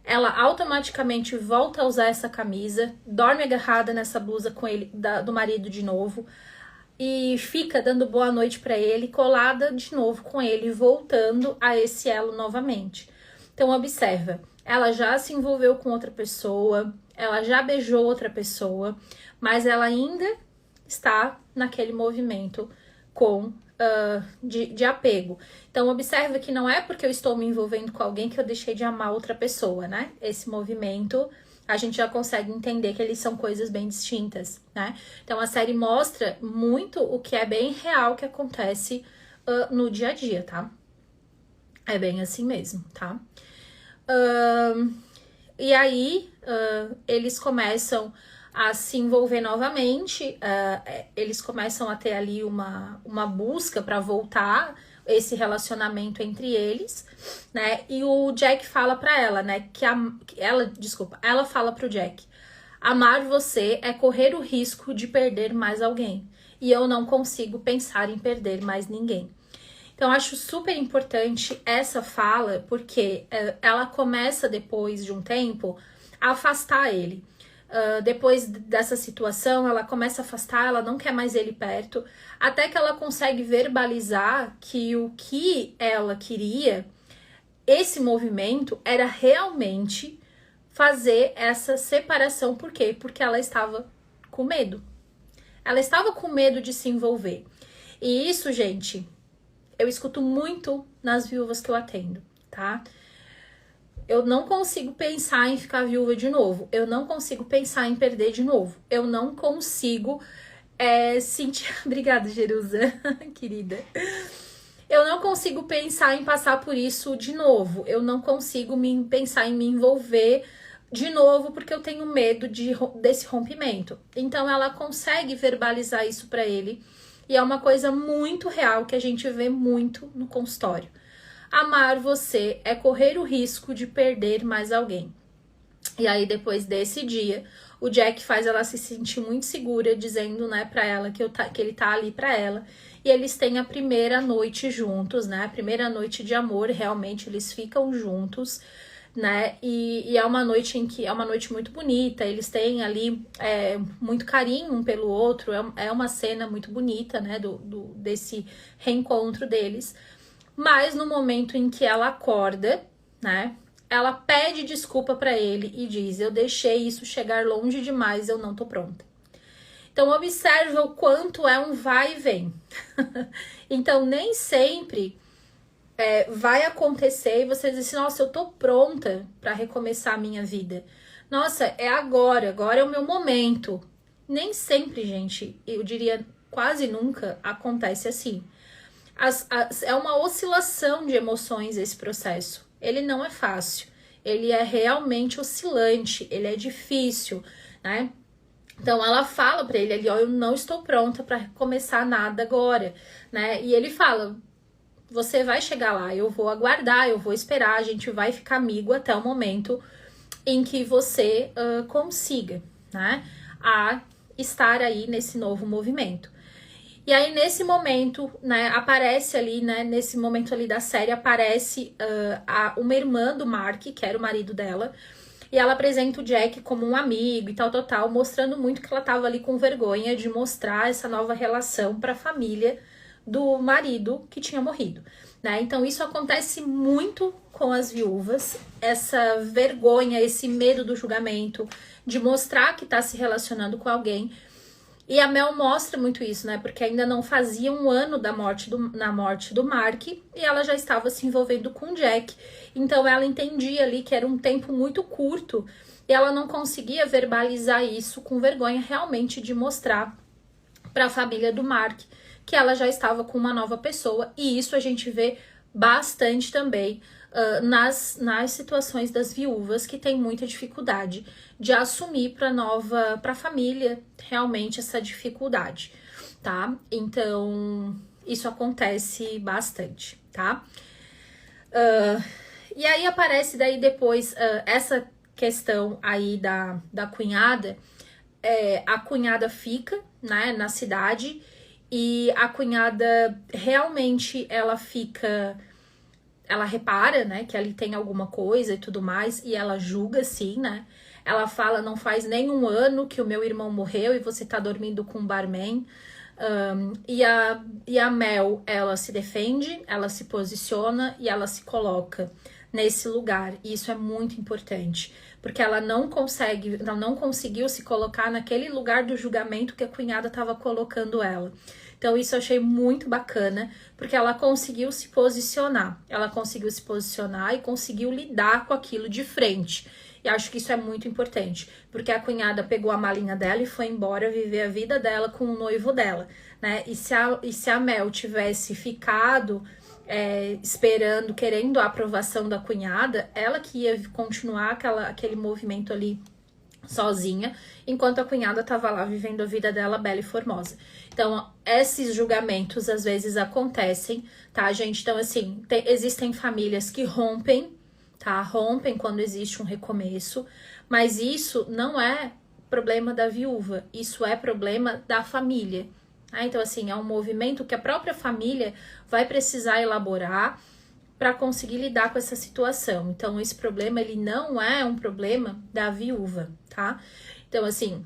ela automaticamente volta a usar essa camisa, dorme agarrada nessa blusa com ele, do marido de novo, e fica dando boa noite para ele, colada de novo com ele, voltando a esse elo novamente. Então observa, ela já se envolveu com outra pessoa, ela já beijou outra pessoa, mas ela ainda está naquele movimento de apego. Então observa que não é porque eu estou me envolvendo com alguém que eu deixei de amar outra pessoa, né? Esse movimento a gente já consegue entender que eles são coisas bem distintas, né? Então a série mostra muito o que é bem real que acontece no dia a dia, tá? É bem assim mesmo, tá? E aí eles começam a se envolver novamente, eles começam a ter ali uma busca para voltar esse relacionamento entre eles, né? E o Jack fala para ela, né? Ela fala pro Jack: amar você é correr o risco de perder mais alguém, e eu não consigo pensar em perder mais ninguém. Então, acho super importante essa fala, porque ela começa, depois de um tempo, a afastar ele. Depois dessa situação, ela começa a afastar, ela não quer mais ele perto, até que ela consegue verbalizar que o que ela queria, esse movimento, era realmente fazer essa separação. Por quê? Porque ela estava com medo. Ela estava com medo de se envolver. E isso, gente, eu escuto muito nas viúvas que eu atendo, tá? Eu não consigo pensar em ficar viúva de novo. Eu não consigo pensar em perder de novo. Eu não consigo sentir... Obrigada, Jerusa, querida. Eu não consigo pensar em passar por isso de novo. Eu não consigo pensar em me envolver de novo porque eu tenho medo desse rompimento. Então ela consegue verbalizar isso para ele. E é uma coisa muito real que a gente vê muito no consultório. Amar você é correr o risco de perder mais alguém. E aí, depois desse dia, o Jack faz ela se sentir muito segura, dizendo, né, pra ela que ele tá ali pra ela. E eles têm a primeira noite juntos, né? A primeira noite de amor, realmente eles ficam juntos, né? E é uma noite é uma noite muito bonita. Eles têm ali muito carinho um pelo outro. É uma cena muito bonita, né? Desse reencontro deles. Mas no momento em que ela acorda, né, ela pede desculpa pra ele e diz: eu deixei isso chegar longe demais, eu não tô pronta. Então observa o quanto é um vai e vem. Então nem sempre vai acontecer e você diz assim: nossa, eu tô pronta pra recomeçar a minha vida. Nossa, é agora é o meu momento. Nem sempre, gente, eu diria quase nunca acontece assim. É uma oscilação de emoções esse processo. Ele não é fácil, ele é realmente oscilante, ele é difícil, né? Então ela fala pra ele ali, ó, eu não estou pronta pra começar nada agora, né? E ele fala: você vai chegar lá, eu vou aguardar, eu vou esperar, a gente vai ficar amigo até o momento em que você consiga, né, a estar aí nesse novo movimento. E aí, nesse momento, né, aparece ali, né, nesse momento ali da série, aparece uma irmã do Mark, que era o marido dela, e ela apresenta o Jack como um amigo e tal, mostrando muito que ela tava ali com vergonha de mostrar essa nova relação para a família do marido que tinha morrido, né? Então, isso acontece muito com as viúvas, essa vergonha, esse medo do julgamento, de mostrar que tá se relacionando com alguém. E a Mel mostra muito isso, né? Porque ainda não fazia um ano da morte do Mark e ela já estava se envolvendo com o Jack. Então ela entendia ali que era um tempo muito curto e ela não conseguia verbalizar isso, com vergonha realmente de mostrar para a família do Mark que ela já estava com uma nova pessoa. E isso a gente vê bastante também nas situações das viúvas que têm muita dificuldade de assumir para a família realmente essa dificuldade, tá? Então, isso acontece bastante, tá? E aí aparece daí depois essa questão aí da cunhada. A cunhada fica, né, na cidade, e a cunhada realmente ela repara, né, que ali tem alguma coisa e tudo mais, e ela julga sim, né? Ela fala, não faz nem um ano que o meu irmão morreu e você tá dormindo com um barman. E a Mel, ela se defende, ela se posiciona e ela se coloca nesse lugar. E isso é muito importante, porque ela não conseguiu se colocar naquele lugar do julgamento que a cunhada estava colocando ela. Então isso eu achei muito bacana, porque ela conseguiu se posicionar. Ela conseguiu se posicionar e conseguiu lidar com aquilo de frente. E acho que isso é muito importante, porque a cunhada pegou a malinha dela e foi embora viver a vida dela com o noivo dela, né? E se a Mel tivesse ficado esperando, querendo a aprovação da cunhada, ela que ia continuar aquele movimento ali sozinha, enquanto a cunhada estava lá vivendo a vida dela bela e formosa. Então, esses julgamentos às vezes acontecem, tá, gente? Então, assim, existem famílias que rompem, tá? Rompem quando existe um recomeço, mas isso não é problema da viúva, isso é problema da família. Então, assim, é um movimento que a própria família vai precisar elaborar para conseguir lidar com essa situação. Então, esse problema, ele não é um problema da viúva, tá? Então, assim,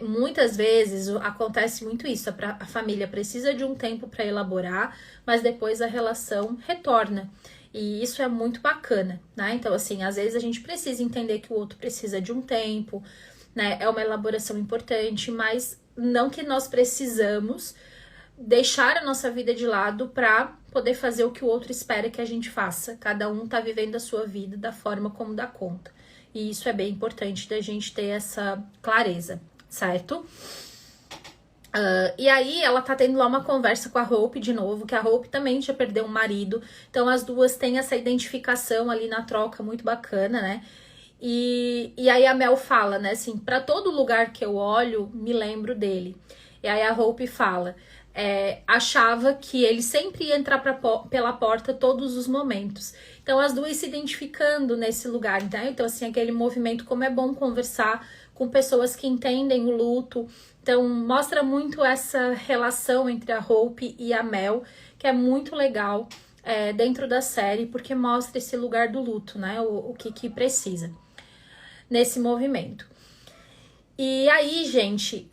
muitas vezes acontece muito isso, a família precisa de um tempo para elaborar, mas depois a relação retorna. E isso é muito bacana, né? Então, assim, às vezes a gente precisa entender que o outro precisa de um tempo, né? É uma elaboração importante, mas não que nós precisamos deixar a nossa vida de lado para poder fazer o que o outro espera que a gente faça. Cada um tá vivendo a sua vida da forma como dá conta. E isso é bem importante da gente ter essa clareza, certo? E aí ela tá tendo lá uma conversa com a Hope de novo, que a Hope também já perdeu um marido. Então as duas têm essa identificação ali na troca muito bacana, né? E aí a Mel fala, né, assim, pra todo lugar que eu olho, me lembro dele. E aí a Hope fala, achava que ele sempre ia entrar pela porta todos os momentos. Então as duas se identificando nesse lugar, né? Então, assim, aquele movimento, como é bom conversar com pessoas que entendem o luto. Então, mostra muito essa relação entre a Hope e a Mel, que é muito legal dentro da série, porque mostra esse lugar do luto, né? O que precisa nesse movimento. E aí, gente,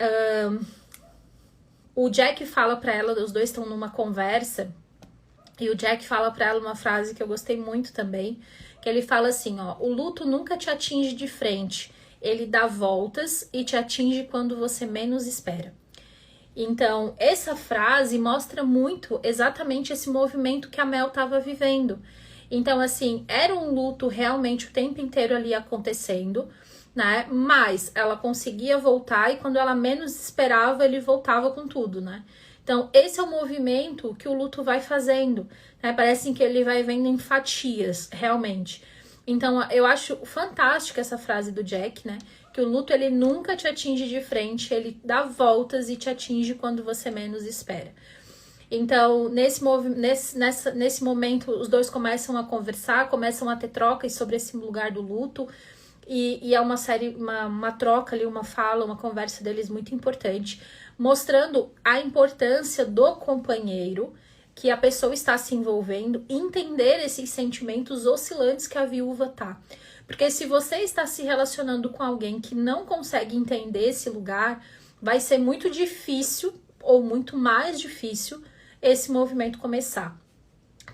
o Jack fala pra ela, os dois estão numa conversa, e o Jack fala pra ela uma frase que eu gostei muito também, que ele fala assim, ó, o luto nunca te atinge de frente, ele dá voltas e te atinge quando você menos espera. Então, essa frase mostra muito exatamente esse movimento que a Mel estava vivendo. Então, assim, era um luto realmente o tempo inteiro ali acontecendo, né? Mas ela conseguia voltar e quando ela menos esperava, ele voltava com tudo, né? Então, esse é o movimento que o luto vai fazendo, né? Parece que ele vai vendo em fatias, realmente. Então, eu acho fantástica essa frase do Jack, né? Que o luto, ele nunca te atinge de frente, ele dá voltas e te atinge quando você menos espera. Então, nesse momento, os dois começam a conversar, começam a ter trocas sobre esse lugar do luto. E é uma série, uma troca ali, uma fala, uma conversa deles muito importante, mostrando a importância do companheiro, que a pessoa está se envolvendo, entender esses sentimentos oscilantes que a viúva tá. Porque se você está se relacionando com alguém que não consegue entender esse lugar, vai ser muito difícil, ou muito mais difícil, esse movimento começar.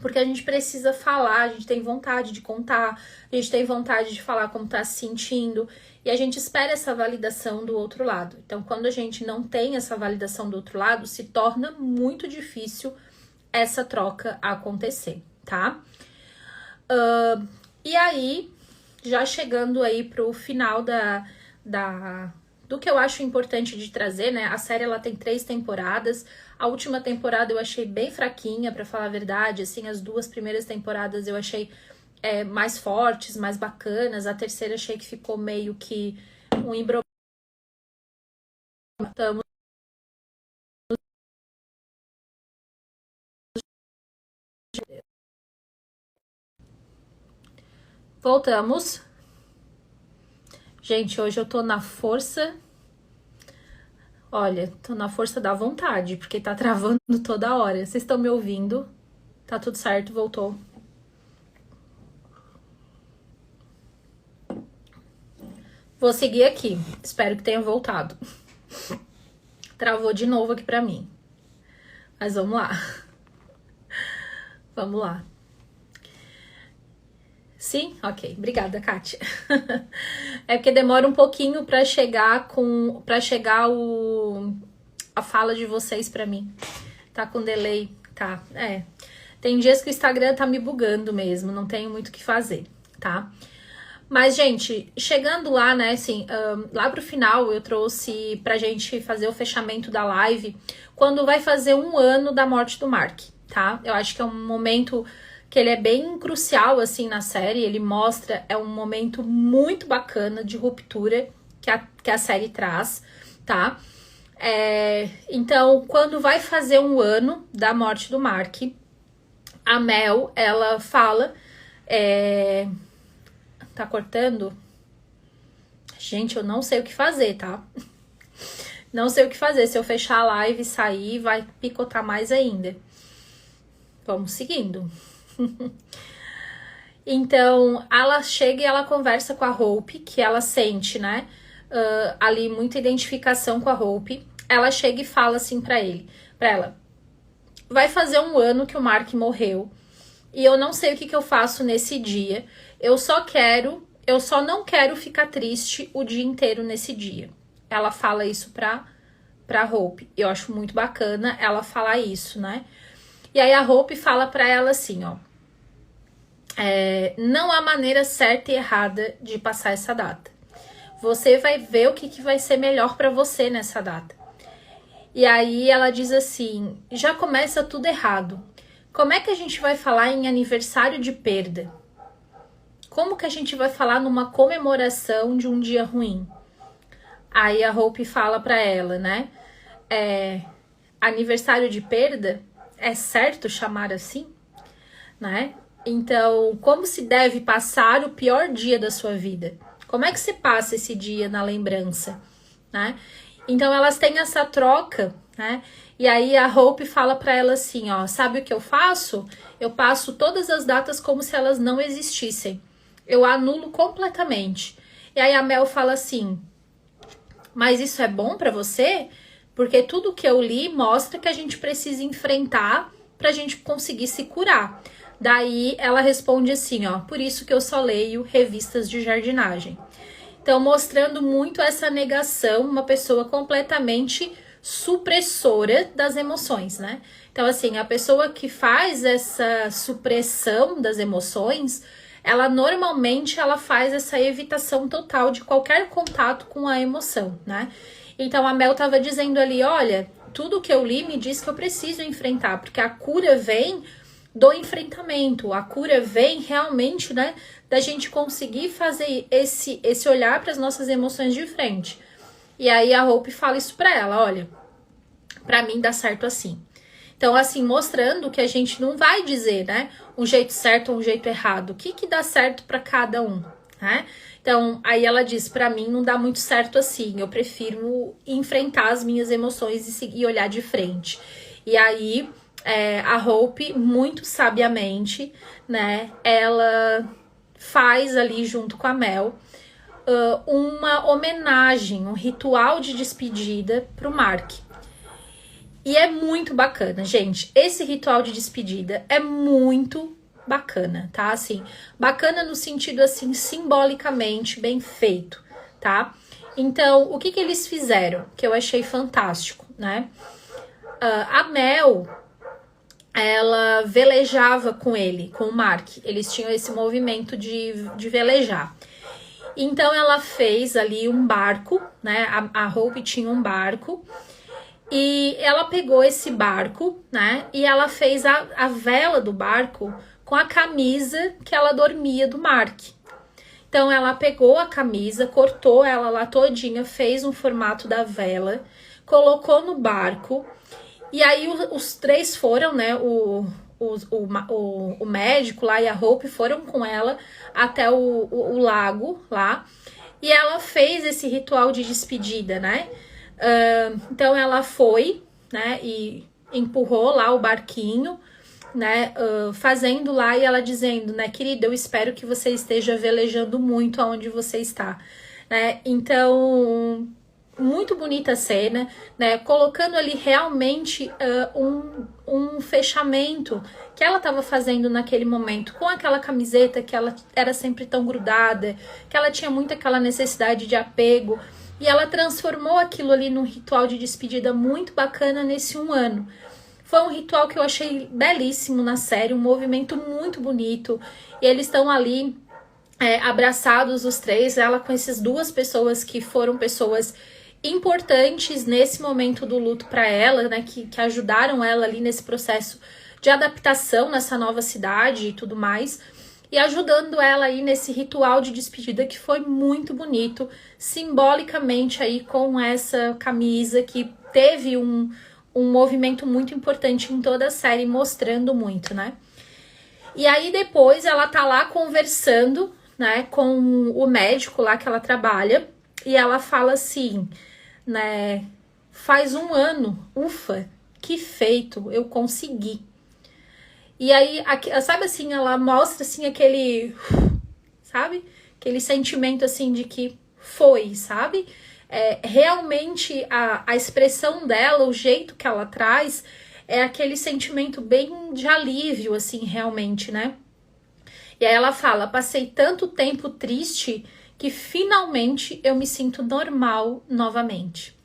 Porque a gente precisa falar, a gente tem vontade de contar, a gente tem vontade de falar como tá se sentindo, e a gente espera essa validação do outro lado. Então, quando a gente não tem essa validação do outro lado, se torna muito difícil essa troca acontecer, tá? E aí, já chegando aí pro final do que eu acho importante de trazer, né? A série, ela tem 3 temporadas. A última temporada eu achei bem fraquinha, pra falar a verdade. Assim, as 2 primeiras temporadas eu achei mais fortes, mais bacanas. A terceira achei que ficou meio que um embromation. Voltamos. Gente, hoje eu tô na força. Olha, tô na força da vontade, porque tá travando toda hora. Vocês estão me ouvindo? Tá tudo certo, voltou. Vou seguir aqui. Espero que tenha voltado. Travou de novo aqui pra mim. Mas vamos lá. Vamos lá. Sim? Ok. Obrigada, Kátia. É porque demora um pouquinho pra chegar a fala de vocês pra mim. Tá com delay. Tá, Tem dias que o Instagram tá me bugando mesmo. Não tenho muito o que fazer, tá? Mas, gente, chegando lá, né, assim, lá pro final eu trouxe pra gente fazer o fechamento da live quando vai fazer 1 ano da morte do Mark, tá? Eu acho que é um momento que ele é bem crucial, assim, na série. Ele mostra, é um momento muito bacana de ruptura que a série traz, tá? Então, quando vai fazer 1 ano da morte do Mark, a Mel, ela fala... Tá cortando? Gente, eu não sei o que fazer, tá? Não sei o que fazer. Se eu fechar a live e sair, vai picotar mais ainda. Vamos seguindo. Então, ela chega e ela conversa com a Hope, que ela sente, né? Ali, muita identificação com a Hope. Ela chega e fala assim pra ela. Vai fazer 1 ano que o Mark morreu. E eu não sei o que eu faço nesse dia. Eu só não quero ficar triste o dia inteiro nesse dia. Ela fala isso pra Hope. Eu acho muito bacana ela falar isso, né? E aí a Hope fala pra ela assim, ó. Não há maneira certa e errada de passar essa data. Você vai ver o que vai ser melhor pra você nessa data. E aí ela diz assim, já começa tudo errado. Como é que a gente vai falar em aniversário de perda? Como que a gente vai falar numa comemoração de um dia ruim? Aí a Hope fala pra ela, né? Aniversário de perda? É certo chamar assim? Né? Então, como se deve passar o pior dia da sua vida? Como é que você passa esse dia na lembrança? Né? Então, elas têm essa troca, né? E aí a Hope fala pra ela assim, ó, sabe o que eu faço? Eu passo todas as datas como se elas não existissem. Eu anulo completamente. E aí a Mel fala assim, mas isso é bom pra você? Porque tudo que eu li mostra que a gente precisa enfrentar pra gente conseguir se curar. Daí ela responde assim, ó, por isso que eu só leio revistas de jardinagem. Então, mostrando muito essa negação, uma pessoa completamente supressora das emoções, né? Então, assim, a pessoa que faz essa supressão das emoções, ela normalmente faz essa evitação total de qualquer contato com a emoção, né? Então, a Mel tava dizendo ali, olha, tudo que eu li me diz que eu preciso enfrentar, porque a cura vem do enfrentamento, a cura vem realmente, né, da gente conseguir fazer esse olhar para as nossas emoções de frente. E aí a Hope fala isso pra ela, olha, pra mim dá certo assim. Então, assim, mostrando que a gente não vai dizer, né, um jeito certo ou um jeito errado, o que dá certo pra cada um, né? Então, aí ela diz, pra mim não dá muito certo assim, eu prefiro enfrentar as minhas emoções e olhar de frente. E aí, a Hope, muito sabiamente, né, ela faz ali junto com a Mel uma homenagem, um ritual de despedida pro Mark. E é muito bacana, gente. Esse ritual de despedida é muito bacana, tá? Assim, bacana no sentido, assim, simbolicamente bem feito, tá? Então, o que eles fizeram? Que eu achei fantástico, né? A Mel, ela velejava com ele, com o Mark. Eles tinham esse movimento de velejar. Então ela fez ali um barco, né? A Hope tinha um barco e ela pegou esse barco, né? E ela fez a vela do barco com a camisa que ela dormia do Mark. Então ela pegou a camisa, cortou ela lá todinha, fez um formato da vela, colocou no barco e aí os três foram, né? O médico lá e a Hope foram com ela até o lago lá e ela fez esse ritual de despedida, né? Então ela foi, né? E empurrou lá o barquinho, né? Fazendo lá e ela dizendo, né? Querida, eu espero que você esteja velejando muito aonde você está, né? Então muito bonita a cena, né? Colocando ali realmente um fechamento que ela estava fazendo naquele momento com aquela camiseta que ela era sempre tão grudada, que ela tinha muito aquela necessidade de apego e ela transformou aquilo ali num ritual de despedida muito bacana nesse 1 ano. Foi um ritual que eu achei belíssimo na série, um movimento muito bonito e eles estão ali abraçados os três, ela com essas duas pessoas que foram pessoas importantes nesse momento do luto para ela, né, que ajudaram ela ali nesse processo de adaptação nessa nova cidade e tudo mais, e ajudando ela aí nesse ritual de despedida que foi muito bonito, simbolicamente aí com essa camisa que teve um movimento muito importante em toda a série, mostrando muito, né? E aí depois ela tá lá conversando, né, com o médico lá que ela trabalha, e ela fala assim, né, faz 1 ano, ufa, que feito, eu consegui. E aí, sabe assim, ela mostra assim aquele, sabe? Aquele sentimento assim de que foi, sabe? Realmente a expressão dela, o jeito que ela traz, é aquele sentimento bem de alívio, assim, realmente, né? E aí ela fala, passei tanto tempo triste que finalmente eu me sinto normal novamente.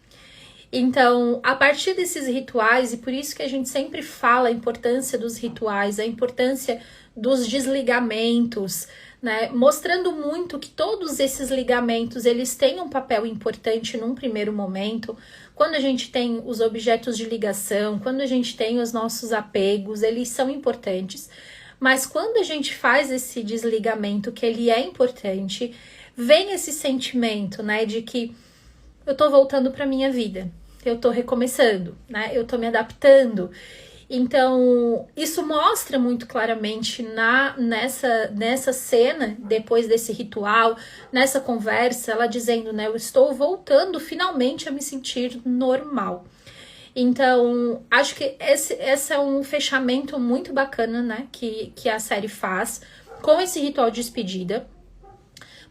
Então, a partir desses rituais, e por isso que a gente sempre fala a importância dos rituais, a importância dos desligamentos, né? Mostrando muito que todos esses ligamentos, eles têm um papel importante num primeiro momento, quando a gente tem os objetos de ligação, quando a gente tem os nossos apegos, eles são importantes. Mas quando a gente faz esse desligamento, que ele é importante, vem esse sentimento, né, de que eu tô voltando pra minha vida, eu tô recomeçando, né, eu tô me adaptando. Então, isso mostra muito claramente nessa cena, depois desse ritual, nessa conversa, ela dizendo, né, eu estou voltando finalmente a me sentir normal. Então, acho que esse é um fechamento muito bacana, né, que a série faz com esse ritual de despedida.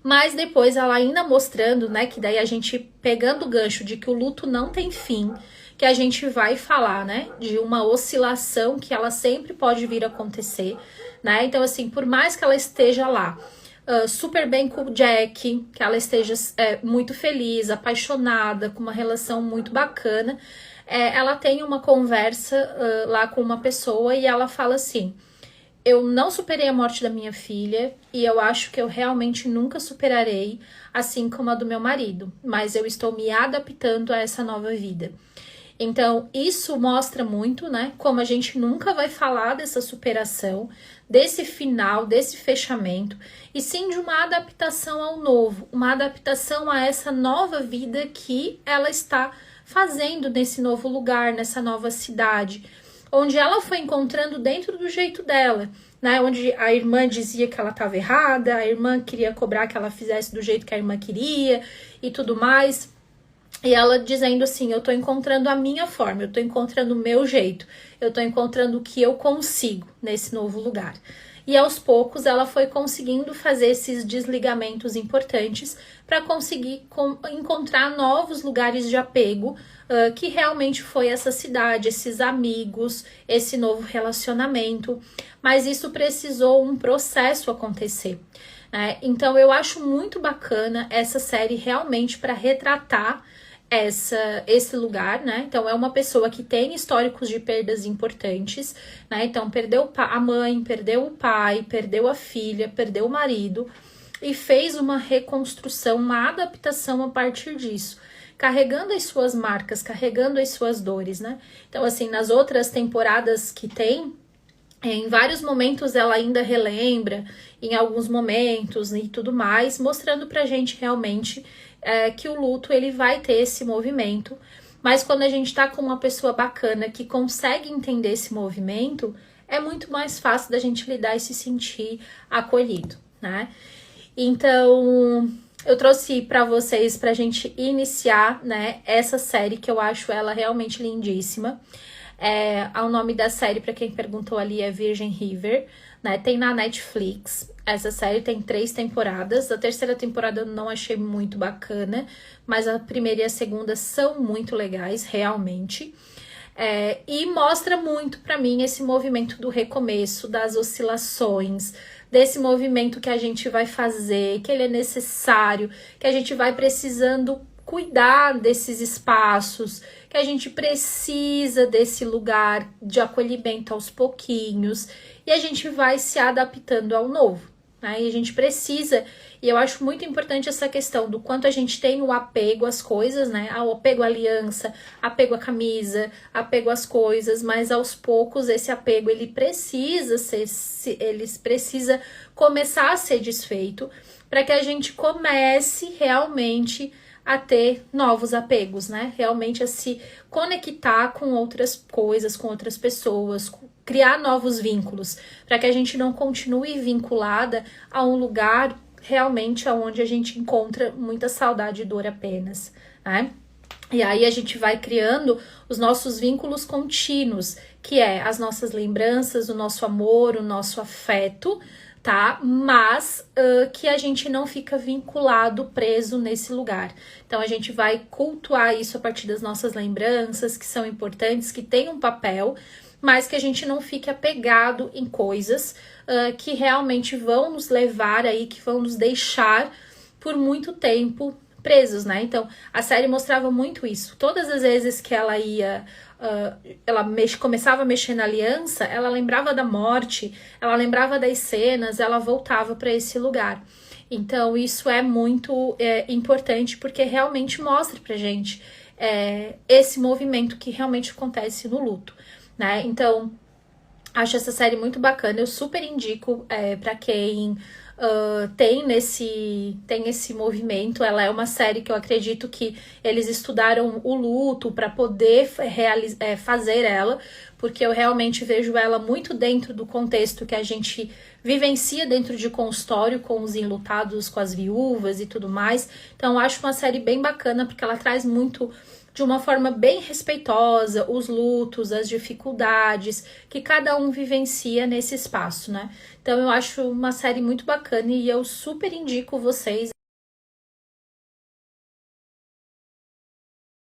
Mas depois ela ainda mostrando, né, que daí a gente pegando o gancho de que o luto não tem fim, que a gente vai falar, né, de uma oscilação que ela sempre pode vir a acontecer, né, então assim, por mais que ela esteja lá super bem com o Jack, que ela esteja muito feliz, apaixonada, com uma relação muito bacana, ela tem uma conversa lá com uma pessoa e ela fala assim, eu não superei a morte da minha filha e eu acho que eu realmente nunca superarei, assim como a do meu marido, mas eu estou me adaptando a essa nova vida. Então, isso mostra muito, né, como a gente nunca vai falar dessa superação, desse final, desse fechamento, e sim de uma adaptação ao novo, uma adaptação a essa nova vida que ela está fazendo nesse novo lugar, nessa nova cidade, onde ela foi encontrando dentro do jeito dela, né? Onde a irmã dizia que ela estava errada, a irmã queria cobrar que ela fizesse do jeito que a irmã queria e tudo mais. E ela dizendo assim, eu tô encontrando a minha forma, eu tô encontrando o meu jeito, eu tô encontrando o que eu consigo nesse novo lugar. E aos poucos ela foi conseguindo fazer esses desligamentos importantes para conseguir encontrar novos lugares de apego, que realmente foi essa cidade, esses amigos, esse novo relacionamento. Mas isso precisou um processo acontecer, né? Então eu acho muito bacana essa série realmente para retratar esse lugar, né? Então é uma pessoa que tem históricos de perdas importantes, né? Então perdeu a mãe, perdeu o pai, perdeu a filha, perdeu o marido, e fez uma reconstrução, uma adaptação a partir disso, carregando as suas marcas, carregando as suas dores, né? Então, assim, nas outras temporadas que tem, em vários momentos ela ainda relembra, em alguns momentos e tudo mais, mostrando pra gente realmente que o luto ele vai ter esse movimento, mas quando a gente tá com uma pessoa bacana que consegue entender esse movimento, é muito mais fácil da gente lidar e se sentir acolhido, né? Então, eu trouxe para vocês pra gente iniciar, né, essa série que eu acho ela realmente lindíssima. O nome da série, para quem perguntou ali, é Virgin River, né? Tem na Netflix. Essa série tem 3 temporadas. A terceira temporada eu não achei muito bacana, mas a primeira e a segunda são muito legais, realmente. E mostra muito para mim esse movimento do recomeço, das oscilações, desse movimento que a gente vai fazer, que ele é necessário, que a gente vai precisando cuidar desses espaços, que a gente precisa desse lugar de acolhimento aos pouquinhos, e a gente vai se adaptando ao novo, né? E a gente precisa, e eu acho muito importante essa questão do quanto a gente tem o apego às coisas, né? O apego à aliança, apego à camisa, apego às coisas, mas aos poucos esse apego ele precisa começar a ser desfeito para que a gente comece realmente a ter novos apegos, né? Realmente a se conectar com outras coisas, com outras pessoas, criar novos vínculos, para que a gente não continue vinculada a um lugar realmente onde a gente encontra muita saudade e dor apenas, né? E aí a gente vai criando os nossos vínculos contínuos, que é as nossas lembranças, o nosso amor, o nosso afeto, tá? Mas que a gente não fica vinculado, preso nesse lugar. Então a gente vai cultuar isso a partir das nossas lembranças, que são importantes, que têm um papel, mas que a gente não fique apegado em coisas que realmente vão nos levar aí, que vão nos deixar por muito tempo presos, né? Então a série mostrava muito isso. Todas as vezes que ela ia começava a mexer na aliança, ela lembrava da morte, ela lembrava das cenas, ela voltava para esse lugar. Então isso é muito importante, porque realmente mostra pra gente esse movimento que realmente acontece no luto, né? Então acho essa série muito bacana, eu super indico para quem tem esse movimento. Ela é uma série que eu acredito que eles estudaram o luto para poder fazer ela, porque eu realmente vejo ela muito dentro do contexto que a gente vivencia dentro de consultório, com os enlutados, com as viúvas e tudo mais. Então eu acho uma série bem bacana, porque ela traz muito de uma forma bem respeitosa os lutos, as dificuldades que cada um vivencia nesse espaço, né? Então eu acho uma série muito bacana e eu super indico vocês